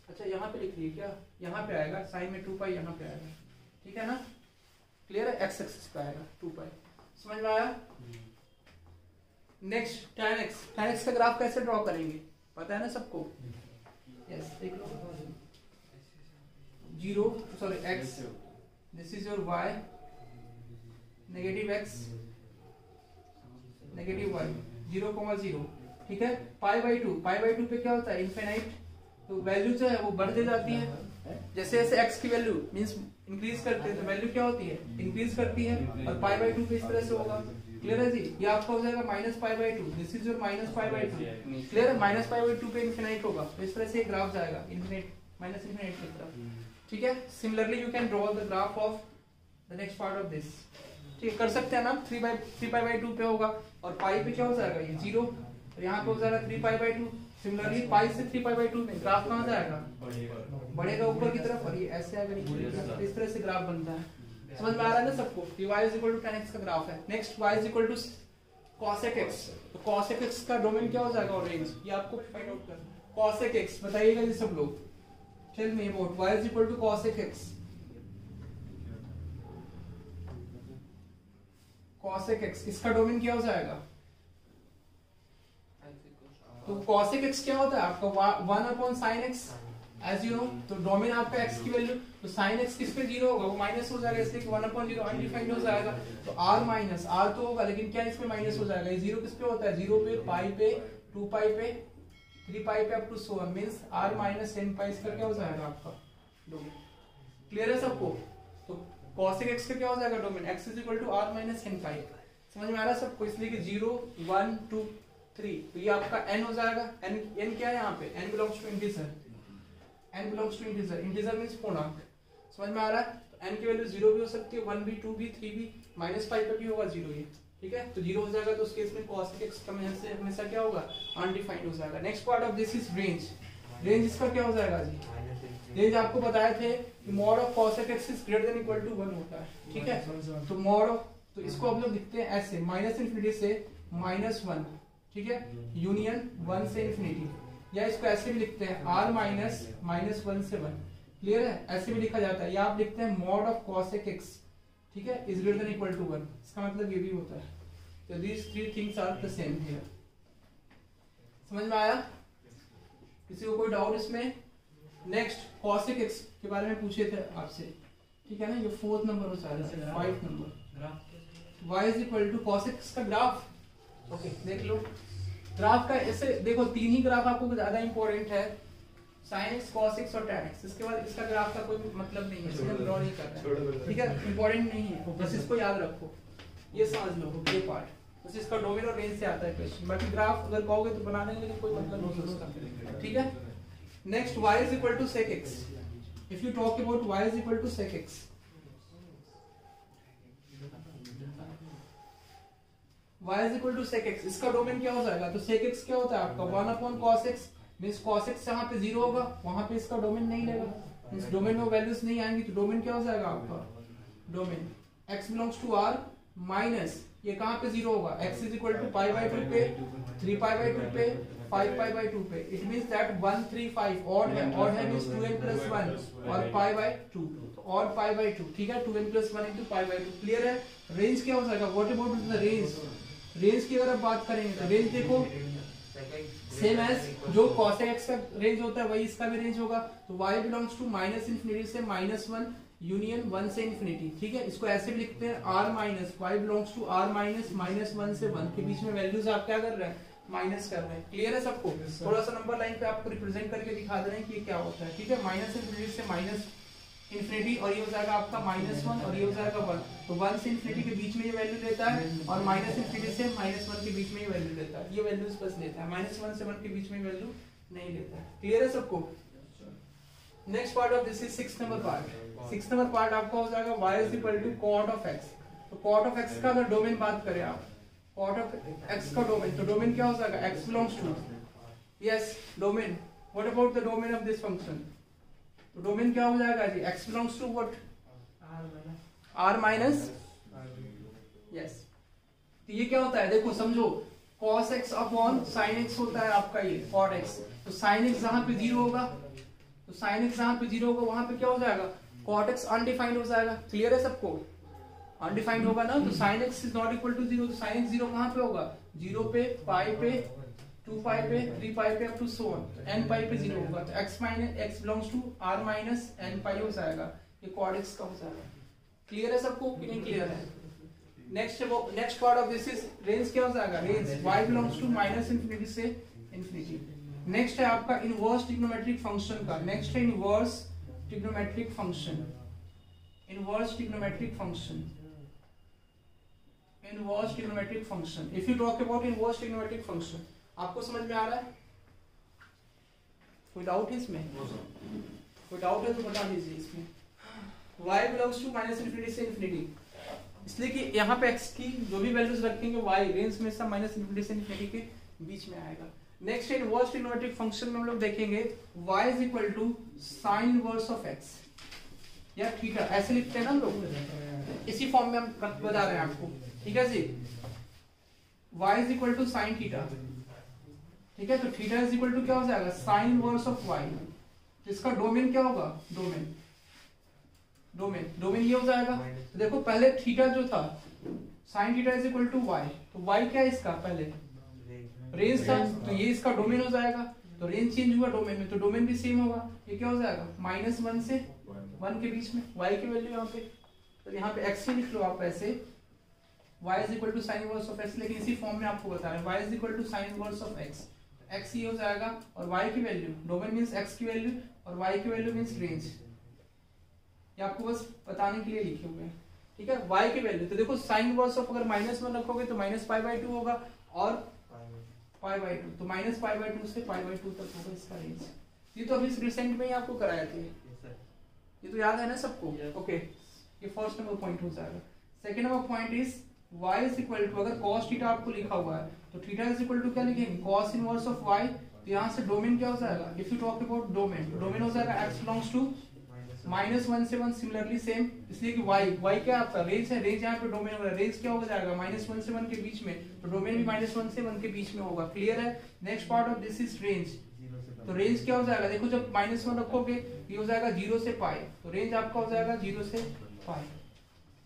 अच्छा यहाँ पे लिख लिए क्या, यहाँ पे आएगा sin में 2π, यहाँ पे आएगा, ठीक है ना, क्लियर है, x एक्सिस पे आएगा 2π, समझ में आया? नेक्स्ट tan x का ग्राफ कैसे ड्रॉ करेंगे, पता है ना सबको? यस, देख लो, 0 sorry x, this is your y, negative x, negative y, 0,0, ठीक है, π/2 पे क्या होता है इनफिनाइट, तो वैल्यू जो है वो बढ़ते जाती है, जैसे जैसे x की वैल्यू मींस इंक्रीज करते हैं तो वैल्यू क्या होती है, इंक्रीज करती है, और π/2 पे इस तरह से होगा। क्लियर है जी, ये आपका हो जाएगा -π/2, दिस इज योर -π/2, क्लियर है, -π/2 पे इनफिनाइट होगा, तो इस तरह से ग्राफ जाएगा इनफिनिट -इनफिनिट की तरफ। ठीक है, similarly you can draw the graph of the next part of this, ठीक है, कर सकते हैं ना, 3π/2 पे होगा, और पाई पे क्या हो जाएगा ये 0, और यहाँ पे हो जाएगा 3π/2, सिमिलरली पाई से 3π/2 में ग्राफ कहाँ जाएगा, बढ़ेगा ऊपर की तरफ, और ये ऐसे आगे नीचे की तरफ, इस तरह से ग्राफ बनता है। समझ में आ रहा है ना सबको? y = tan x का ग्राफ है। नेक्स्ट y = cosec x, तो cosec x का डोमेन क्या हो जाएगा, और रेंज, ये आपको फाइंड आउट करना है। cosec x बताइएगा जी सब लोग, tell me about y = cosec x। cosec x इसका डोमेन क्या हो जाएगा, तो cosec x क्या होता है आपका 1/sin x as you know. तो डोमेन आपका x की वैल्यू, तो sin x किस पे 0 होगा, वो माइनस हो जाएगा, इसलिए 1/0 अनडिफाइंड हो जाएगा। तो r माइनस r तो होगा, लेकिन क्या इसमें माइनस हो जाएगा, ये 0 किस पे होता है, 0 पे, पाई पे, 2 पाई पे, 3 पाई पे, up to so on, means r minus 10 pi इसका क्या हो जाएगा आपका डोमेन। क्लियर है सबको? तो cosec x का क्या हो जाएगा डोमेन, x = r माइनस 10 पाई। समझ में आ रहा है सबको? इसलिए कि 0 1 2 3, तो ये आपका n हो जाएगा। n क्या है यहाँ पे, n belongs to integer, n belongs to integer, integer means पूर्णांक। समझ में आ रहा है? तो n की वैल्यू 0 भी हो सकती है, 1 भी, 2 भी, 3 भी, -5 पे भी होगा 0 ये, ठीक है। तो 0 हो जाएगा, तो उस केस में cosec x का हमेशा क्या होगा, अनडिफाइंड हो जाएगा। Next part of this is range. Range इसका क्या हो जाएगा जी, रेंज आपको बताए थे कि mod of cosec x is greater than equal to 1 होता है, ठीक है। तो mod of, तो इसको हम लोग लिखते हैं ऐसे, -∞ से -1, ठीक है, यूनियन 1 से इंफिनिटी, या इसको ऐसे भी लिखते हैं r माइनस -1 से 1। क्लियर है? ऐसे भी लिखा जाता है, या आप लिखते हैं mod of cosec x, ठीक है, is greater than equal to 1। इसका मतलब ये भी होता है। तो these three things are the same here। समझ में आया? किसी को कोई डाउट इसमें? नेक्स्ट cosec x के बारे में पूछे थे आपसे, ठीक है ना, ये 4th नंबर हो जाएगा, 5th number. y = cosec x का ग्राफ, ओके देख लो ग्राफ का। ऐसे देखो 3 ही ग्राफ आपको ज्यादा इंपॉर्टेंट है, sin x, cos x और tan x। इसके बाद इसका ग्राफ का कोई मतलब नहीं है, इसमें ड्रॉ नहीं करना है, ठीक है, इंपॉर्टेंट नहीं है, बस इसको याद रखो, ये समझ लो ये पार्ट, बस इसका डोमेन और रेंज से आता है क्वेश्चन। बाकी ग्राफ अगर कहोगे तो बना देंगे, लेकिन कोई मतलब नहीं है उसका, ठीक है। Next y = sec x। If you talk about y = sec x, y = sec x, इसका डोमेन क्या हो जाएगा, तो sec x क्या होता है आपका 1/cos x, means cos x जहां पे 0 होगा वहां पे इसका डोमेन नहीं लेगा, मींस डोमेन में वैल्यूज नहीं आएंगी, तो डोमेन क्या हो जाएगा आपका, domain x belongs to r minus, ये कहां पे 0 होगा, x = π/2 पे, 3π/2 पे, 5π/2 पे। इट मींस दैट 1 3 5 ऑड है, ऑड है मींस 2n + 1 और π/2, तो ऑड π/2, ठीक है, 2n + 1 * π/2। क्लियर है? रेंज क्या हो जाएगा, what about the range. Range की अगर आप बात करेंगे तो रेंज देखो सेम एज जो cosec x का रेंज होता है वही इसका भी रेंज होगा। तो y बिलोंग्स टू -∞ से -1 यूनियन 1 से इंफिनिटी, ठीक है। इसको ऐसे भी लिखते हैं r minus, y belongs to r minus -1 से 1 के बीच में वैल्यूज आप क्या कर रहे हैं, माइनस कर रहे हैं। क्लियर है सबको? थोड़ा सा नंबर लाइन पे आपको रिप्रेजेंट करके दिखा दे रहे हैं कि ये क्या होता है, ठीक है। -∞ से इंफिनिटी, और ये हो जाएगा आपका -1 और ये हो जाएगा 1। तो 1 से इंफिनिटी के बीच में ये वैल्यू लेता है, और -∞ से -1 के बीच में ये वैल्यू लेता है। ये वैल्यूज बस लेता है, -1 से 1 के बीच में वैल्यू नहीं लेता है। क्लियर है सबको? Next part of this is 6th number part. 6th number part आपका हो जाएगा y = cot of x। तो cot of x का अगर डोमेन बात करें आप, cot of x का डोमेन, तो डोमेन क्या हो जाएगा, x belongs to, yes domain, what about the domain of this function, तो डोमेन क्या हो जाएगा जी, x belongs to what, r minus, yes. तो ये क्या होता है, देखो समझो, cos x upon sin x होता है आपका ये cot x। तो sin x जहां पे 0 होगा, तो sin x जहां पे 0 होगा वहां पे क्या हो जाएगा, cot x अनडिफाइंड हो जाएगा। क्लियर है सबको? अनडिफाइंड होगा ना, तो sin x is not equal to 0, तो sin x 0 कहां पे होगा, 0 पे, पाई पे, 2 पाई पे, 3 पाई पे, up to so on, n pi पे 0 होगा। तो x belongs to r minus n pi हो जाएगा, ये cot x का हो जाएगा। क्लियर है सबको कि नहीं क्लियर है? Next part of this is range क्या हो जाएगा, रेंज y बिलोंग्स टू -∞ से इंफिनिटी। नेक्स्ट है आपका इनवर्स ट्रिग्नोमेट्रिक फंक्शन का, नेक्स्ट है inverse trigonometric function. Inverse trigonometric function, inverse trigonometric function. If you talk about inverse trigonometric function, आपको समझ में आ रहा है? कोई डाउट है इसमें? कोई डाउट है तो बता दीजिए इसमें। y बिलोंग्स टू -∞ से इंफिनिटी, इसलिए कि यहाँ पे x की जो भी वैल्यूज रखेंगे y रेंज में सब -∞ से इंफिनिटी के बीच में आएगा। नेक्स्ट इनवर्स ट्रिग्नोमेट्रिक फंक्शन में हम लोग देखेंगे y is equal to sine inverse of x या थीटा, ऐसे लिखते हैं ना हम लोग, इसी फॉर्म में हम बता रहे हैं आपको, ठीक है जी। y is equal to sine theta, ठीक है, तो थीटा इज इक्वल टू क्या हो जाएगा साइन इनवर्स ऑफ y, इसका डोमेन क्या होगा, डोमेन डोमेन ये हो जाएगा। तो देखो पहले थीटा जो था sine theta is equal to y, तो y क्या है इसका पहले रेंज था, तो ये इसका डोमेन हो जाएगा, तो रेंज चेंज हुआ डोमेन में, तो डोमेन भी सेम होगा, ये क्या हो जाएगा -1 से 1 के बीच में, y की वैल्यू यहाँ पे, तो यहाँ पे x ही लिख लो आप ऐसे, y is equal to sine inverse of x, लेकिन इसी फॉर्म में आपको बता रहे हैं y is equal to sine inverse of x ही हो जाएगा, और y की वैल्यू डोमेन मींस x की वैल्यू और y की वैल्यू मींस रेंज, ये आपको बस बताने के लिए लिखे हुए हैं, ठीक है। y की वैल्यू तो देखो साइन इनवर्स ऑफ अगर -1 रखोगे तो -π/2 होगा, और π/2, तो -π/2 से π/2 तक होगा इसका रेंज। ये तो अभी रिसेंट में ही आपको कराया थे, ये तो याद है ना सबको, ओके। ये फर्स्ट नंबर पॉइंट हो जाएगा। Second number point is y is equal to, अगर cos थीटा आपको लिखा हुआ है तो थीटा इज इक्वल टू क्या लिखेंगे cos इनवर्स ऑफ y, तो यहाँ से डोमेन क्या हो जाएगा, if you talk about domain, domain हो जाएगा x बिलोंग्स टू -1 से 1, सिमिलरली सेम, इसलिए कि y क्या आपका रेंज है, रेंज यहाँ पे डोमेन होगा, रेंज क्या हो जाएगा -1 से 1 के बीच में, तो डोमेन भी -1 से 1 के बीच में होगा, क्लियर है। Next part of this is range, तो रेंज क्या हो जाएगा, देखो जब -1 रखोगे ये हो जाएगा 0 से π, तो रेंज आपका हो जाएगा 0 से π,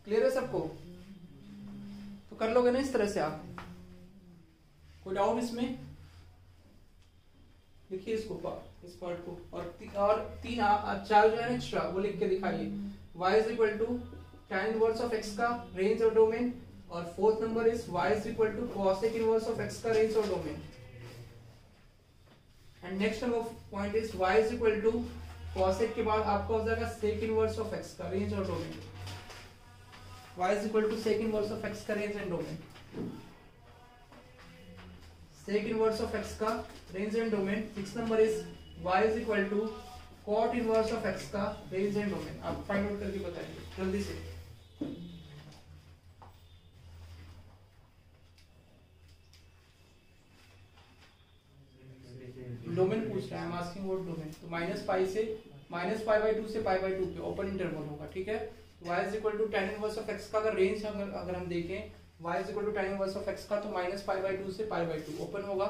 क्लियर है सबको, तो कर लोगे ना इस तरह से आप, कोई डाउट इसमें, लिखिए इसको इस पार्ट को, और तीन चार जो है ना एक्स्ट्रा वो लिख के दिखाइए, y is equal to tan inverse of x का रेंज और डोमेन, और fourth number is y is equal to cosec inverse of x का रेंज और domain, and next number point is y is equal to cosec के बाद आपका हो जाएगा sec इनवर्स ऑफ x का रेंज और domain, y is equal to sec inverse of x का range and domain, sec inverse of x का range and domain. Six number is y is equal to cot inverse of x का रेंज एंड डोमेन, आप फाइंड आउट करके बताइए जल्दी से। डोमेन पूछ रहा है, I am asking what domain, तो -π से -π/2 से π/2 पे ओपन इंटरवल होगा, ठीक है। y is equal to tan inverse of x का अगर रेंज अगर हम देखें y is equal to tan inverse of x का, तो -π/2 से π/2 ओपन होगा,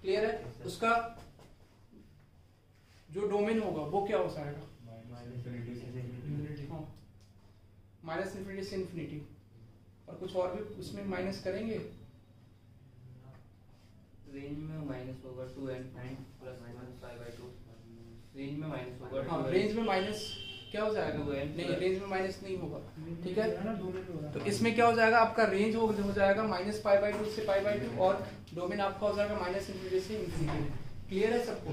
क्लियर है। उसका जो डोमेन होगा वो क्या हो जाएगा, -∞ से इन्फिनिटी, और कुछ और भी उसमें माइनस करेंगे, रेंज में माइनस होगा 2 and 9 प्लस π/2, रेंज में माइनस होगा, हाँ रेंज में माइनस क्या हो जाएगा, नहीं रेंज में माइनस नहीं होगा, ठीक है। तो इसमें क्या हो जाएगा, आपका रेंज हो जाएगा -π/2 से π/2, और डोमेन आपका हो जाएगा -∞ से इन्फिनिटी, क्लियर है सबको।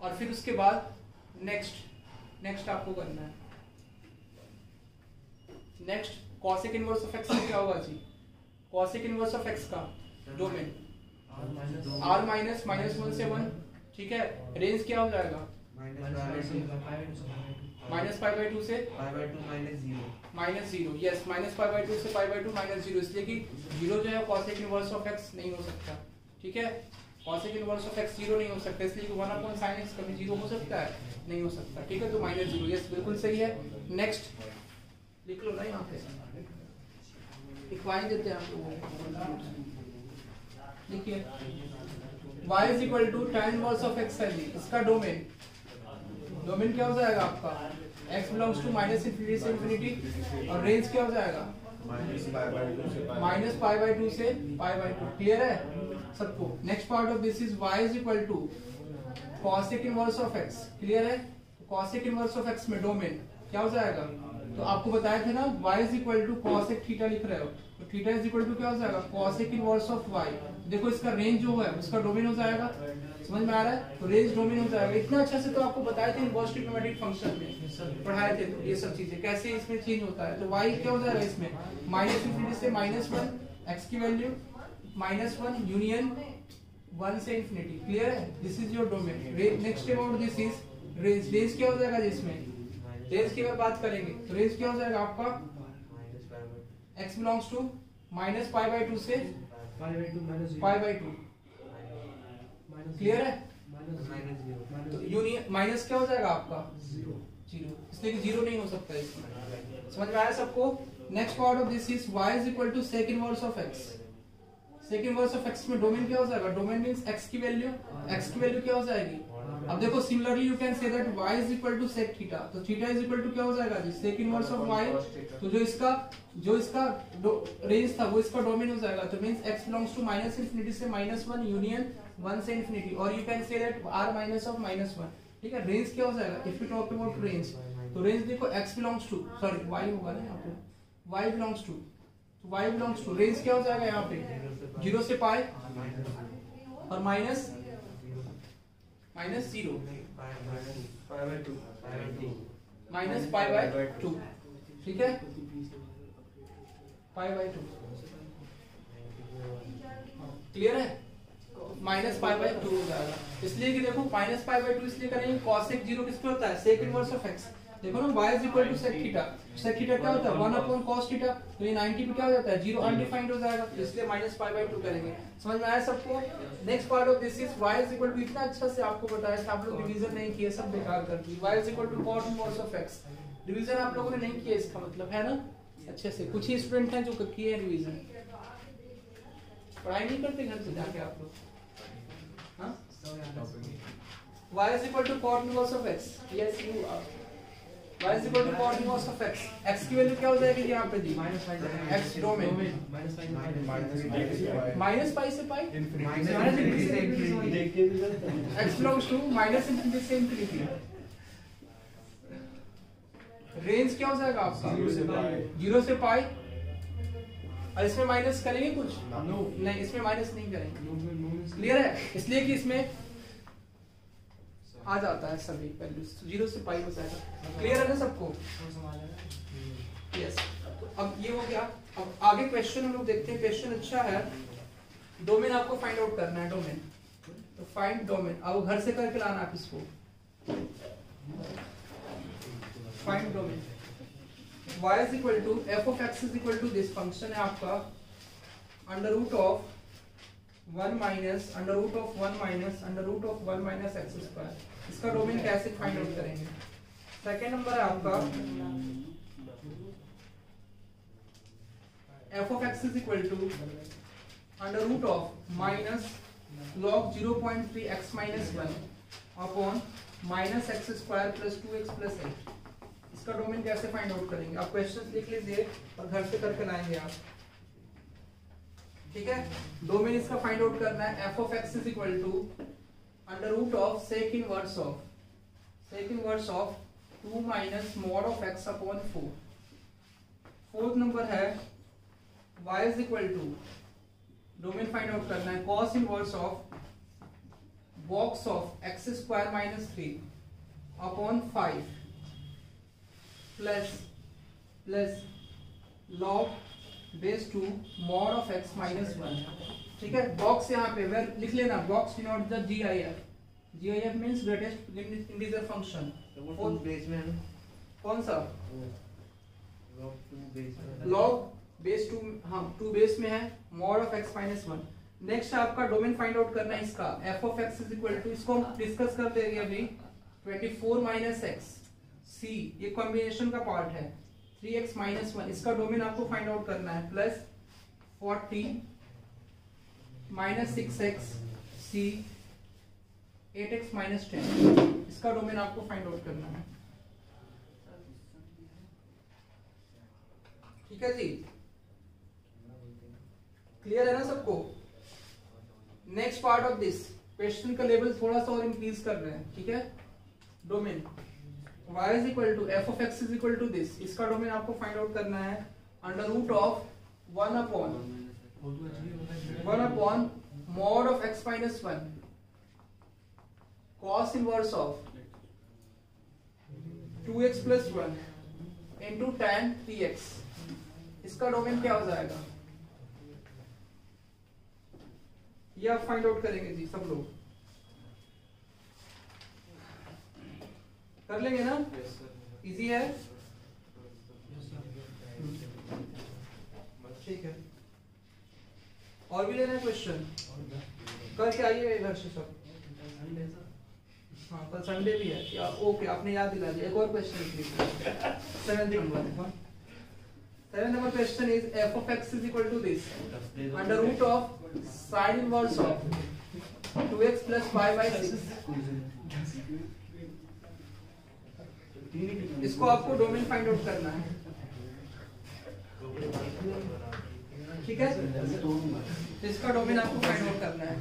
और फिर उसके बाद नेक्स्ट आपको करना है, next cosec inverse of x का क्या होगा जी, cosec इनवर्स ऑफ x का डोमेन r -1 से 1, ठीक है। रेंज क्या हो जाएगा -π/2 से -0, यस -π/2 से π/2 -0, इसलिए कि 0 जो है cosec इनवर्स ऑफ x नहीं हो सकता, ठीक है। cosec इनवर्स ऑफ x 0 नहीं हो सकता, इसलिए कि 1/sin x कभी 0 हो सकता है, नहीं हो सकता, ठीक है। तो -0, यस बिल्कुल सही है। नेक्स्ट लिख लो ना, यहाँ पे लिखवाई देते हैं आप लोगों को, देखिए y is equal to tan inverse of x है जी, इसका डोमेन क्या हो जाएगा आपका, x बिलोंग्स टू -∞ से इन्फिनिटी, और रेंज क्या हो जाएगा -π/2 से π/2, क्लियर है सबको। Next part of this is y is equal to cosec inverse of x, clear है। cosec इनवर्स ऑफ x में डोमेन क्या हो जाएगा, तो आपको बताया था ना y is equal to cosec theta लिख रहे हो, तो थीटा इज इक्वल टू क्या हो जाएगा cosec इनवर्स ऑफ y, देखो इसका रेंज जो है उसका डोमेन हो जाएगा, समझ में आ रहा है, तो रेंज डोमेन हो जाएगा। इतना अच्छा से तो आपको बताए थे इनवर्स ट्रिग्नोमेट्रिक फंक्शन में पढ़ाए थे, तो ये सब चीजें कैसे इसमें चेंज होता है। तो y क्या हो जाएगा इसमें -∞ से -1, x की वैल्यू -1 यूनियन 1 से इन्फिनिटी, क्लियर है, this is your domain. Next about this is range, range क्या हो जाएगा जिसमें, रेंज की बात करेंगे तो रेंज क्या हो जाएगा आपका x बिलोंग्स टू -π/2 से π/2, क्लियर है? यूनियन माइनस क्या हो जाएगा आपका? जीरो, इसलिए कि जीरो नहीं हो सकता इसमें। समझ में आया सबको? Next part of this is y is equal to sec inverse of x। Sec inverse of x में डोमेन क्या हो जाएगा? डोमेन मींस x की वैल्यू क्या हो जाएगी? अब देखो similarly you can say that y is equal to sec theta, तो थीटा इज इक्वल टू क्या हो जाएगा जी? Sec inverse of y। तो जो इसका रेंज था वो इसका डोमेन हो जाएगा, तो means x belongs to minus infinity से -1 यूनियन 1 से इंफिनिटी, और you can say that r minus of -1। ठीक है, रेंज क्या हो जाएगा? If you talk about range, तो रेंज देखो x belongs to, sorry y होगा ना यहाँ पे, y बिलोंग्स टू, तो y बिलोंग्स टू रेंज क्या हो जाएगा यहाँ पे? 0 से पाई और माइनस 0 माइनस पाई बाय 2। ठीक है, पाई बाय 2 क्लियर है? माइनस पाई बाय 2 हो जाएगा, इसलिए कि देखो माइनस पाई बाय 2 इसलिए करेंगे cosec 0 किस पे होता है? Sec inverse of x। देखो ना y is equal to sec theta, sec theta क्या होता है? 1 अपॉन cos थीटा, तो ये 90 पे क्या हो जाता है? 0 अनडिफाइंड हो जाएगा, इसलिए माइनस पाई बाय 2 करेंगे। समझ में आया सबको? Next part of this is y is equal to, इतना अच्छा से आपको बताया था, आप लोग रिवीजन नहीं किए, सब बेकार कर दी। y is equal to cos inverse of x, revision आप लोगों ने नहीं किया, इसका मतलब है ना अच्छे से। कुछ ही स्टूडेंट हैं जो किए रिवीजन, पढ़ाई नहीं करते घर से जाके आप लोग। हाँ, y is equal to cot inverse of x, yes you are, y is equal to cot inverse of x, x की वैल्यू क्या हो जाएगी यहाँ पे जी? x डोमेन माइनस पाई से पाई, x belongs to minus infinity से इंफिनिटी। रेंज क्या हो जाएगा आपका? 0 से पाई, और इसमें माइनस करेंगे कुछ? नहीं, इसमें माइनस नहीं करेंगे। क्लियर है? इसलिए कि इसमें आ जाता है सभी वैल्यूज, 0 से पाई हो जाएगा। क्लियर है ना सबको? यस। तो अब ये हो गया, अब आगे क्वेश्चन हम लोग देखते हैं। क्वेश्चन अच्छा है, डोमेन आपको फाइंड आउट करना है, डोमेन। तो फाइंड डोमेन, अब घर से करके लाना आप इसको। Find domain, y is equal to f of x is equal to this function है आपका under root of 1 minus under root of 1 minus under root of 1 minus x square. इसका डोमेन कैसे फाइंड आउट करेंगे? सेकेंड नंबर है आपका f of x is equal to under root of minus log 0.3 x minus 1 upon minus x square plus 2x plus 8। इसका डोमेन कैसे फाइंड आउट करेंगे? आप क्वेश्चन लिख लीजिए और घर से करके लाएंगे आप। ठीक है, डोमेन इसका फाइंड आउट करना है। f of x is equal to under root of sec inverse of 2 minus mod of x upon 4। Fourth number है y is equal to, domain find out करना है cos inverse of box of x square minus 3 upon 5 plus log base 2 mod of x minus 1। ठीक है, बॉक्स यहाँ पे वेर लिख लेना, box denote the GIF means greatest integer function. Base में है ना? कौन सा? log बेस 2, हाँ 2 बेस में है, mod of x minus 1। Next आपका डोमेन फाइंड आउट करना है इसका f of x is equal to, इसको हम डिस्कस कर देंगे अभी, 24 माइनस एक्स c, ये कॉम्बिनेशन का पार्ट है, 3x माइनस 1। इसका डोमेन आपको फाइंड आउट करना है, plus 40 minus 6x c 8x minus 10। इसका डोमेन आपको फाइंड आउट करना है। ठीक है जी, क्लियर है ना सबको? Next part of this question का लेवल थोड़ा सा और इंक्रीज कर रहे हैं। ठीक है, domain y is equal to f of x is equal to this, इसका डोमेन आपको फाइंड आउट करना है under root of 1 upon mod of x minus 1 cos inverse of 2x plus 1 into tan 3x। इसका डोमेन क्या हो जाएगा? ये आप फाइंड आउट करेंगे जी सब लोग, कर लेंगे ना? इजी है? ठीक है, और भी लेना है क्वेश्चन? करके आइए घर से सब। हाँ कल संडे भी है क्या? ओके आपने याद दिला दिया। एक और क्वेश्चन लिख लीजिए 7th number. 7th number question is f of x is equal to this under root of sin inverse of 2x plus 5 by 6। इसको आपको डोमेन फाइंड आउट करना है, ठीक है? इसका डोमेन आपको फाइंड आउट करना है।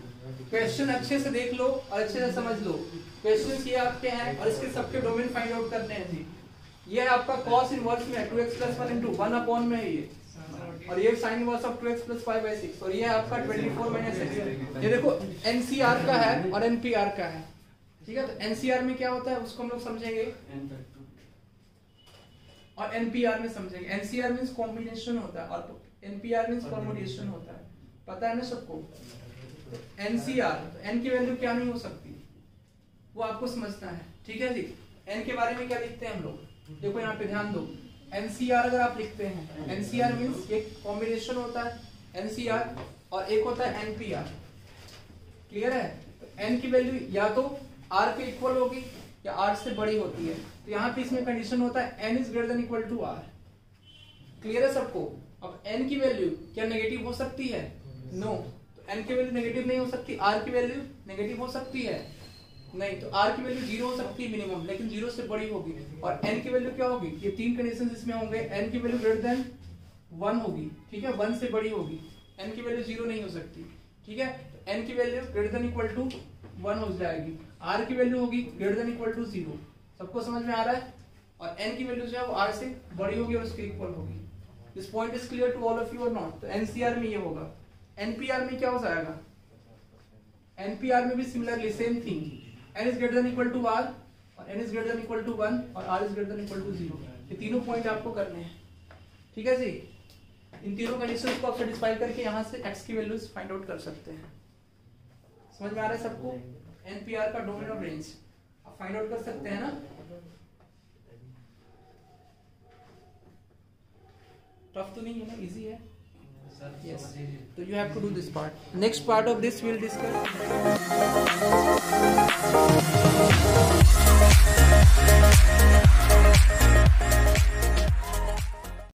क्वेश्चन अच्छे से देख लो और अच्छे से समझ लो। क्वेश्चन ये आपके हैं और इसके सबके डोमेन फाइंड आउट करने हैं जी। ये आपका cos इनवर्स में 2x plus 1 into 1 upon में है ये, और ये sin inverse of 2x plus 5 by 6, और ये आपका 24 minus x। ये देखो NCR का है और NPR का है, ठीक है? तो NCR में क्या होता है उसको हम लोग समझेंगे और NPR में समझेंगे। NCR मींस कॉम्बिनेशन होता है और NPR मींस परमुटेशन होता है, पता है ना सबको? NCR तो n की वैल्यू क्या नहीं हो सकती वो आपको समझना है, ठीक है जी? n के बारे में क्या लिखते हैं हम लोग, देखो यहाँ पे ध्यान दो। NCR अगर आप लिखते हैं, NCR मींस एक कॉम्बिनेशन होता है NCR और एक होता है NPR, क्लियर है? तो n की वैल्यू या तो r के इक्वल होगी या r से बड़ी होती है। तो यहाँ पे इसमें कंडीशन होता है n is greater than equal to r, clear है सबको? अब n की वैल्यू क्या नेगेटिव हो सकती है? नो। तो n की वैल्यू नेगेटिव नहीं हो सकती, r की वैल्यू नेगेटिव हो सकती है नहीं। तो r की वैल्यू 0 हो सकती है मिनिमम, लेकिन 0 से बड़ी होगी। और n की वैल्यू क्या होगी? ये तीन कंडीशंस इसमें होंगे। n की वैल्यू ग्रेटर देन 1 होगी, ठीक है? 1 से बड़ी होगी। n की वैल्यू 0 नहीं हो सकती, ठीक है? तो n की value greater than equal to 1 हो जाएगी। r की वैल्यू होगी ग्रेटर देन इक्वल टू 0। सबको समझ में आ रहा है? और n की वैल्यू जो है वो r से बड़ी होगी और उसके इक्वल होगी। This point is clear to all of you और नॉट? तो NCR में ये होगा। NPR में क्या हो जाएगा? NPR में भी similarly same thing, n is greater than equal to r और n is greater than equal to 1 और r is greater than equal to 0। ये तीनों पॉइंट आपको करने हैं, ठीक है जी? इन तीनों कंडीशंस को आप सेटिस्फाई करके यहाँ से x की वैल्यूज फाइंड आउट कर सकते हैं। समझ में आ रहा है सबको? NPR का डोमेन और रेंज आप फाइंड आउट कर सकते हैं ना? टफ तो नहीं है ना, इजी है? Yes. So you have to do this part. Next part of this we'll discuss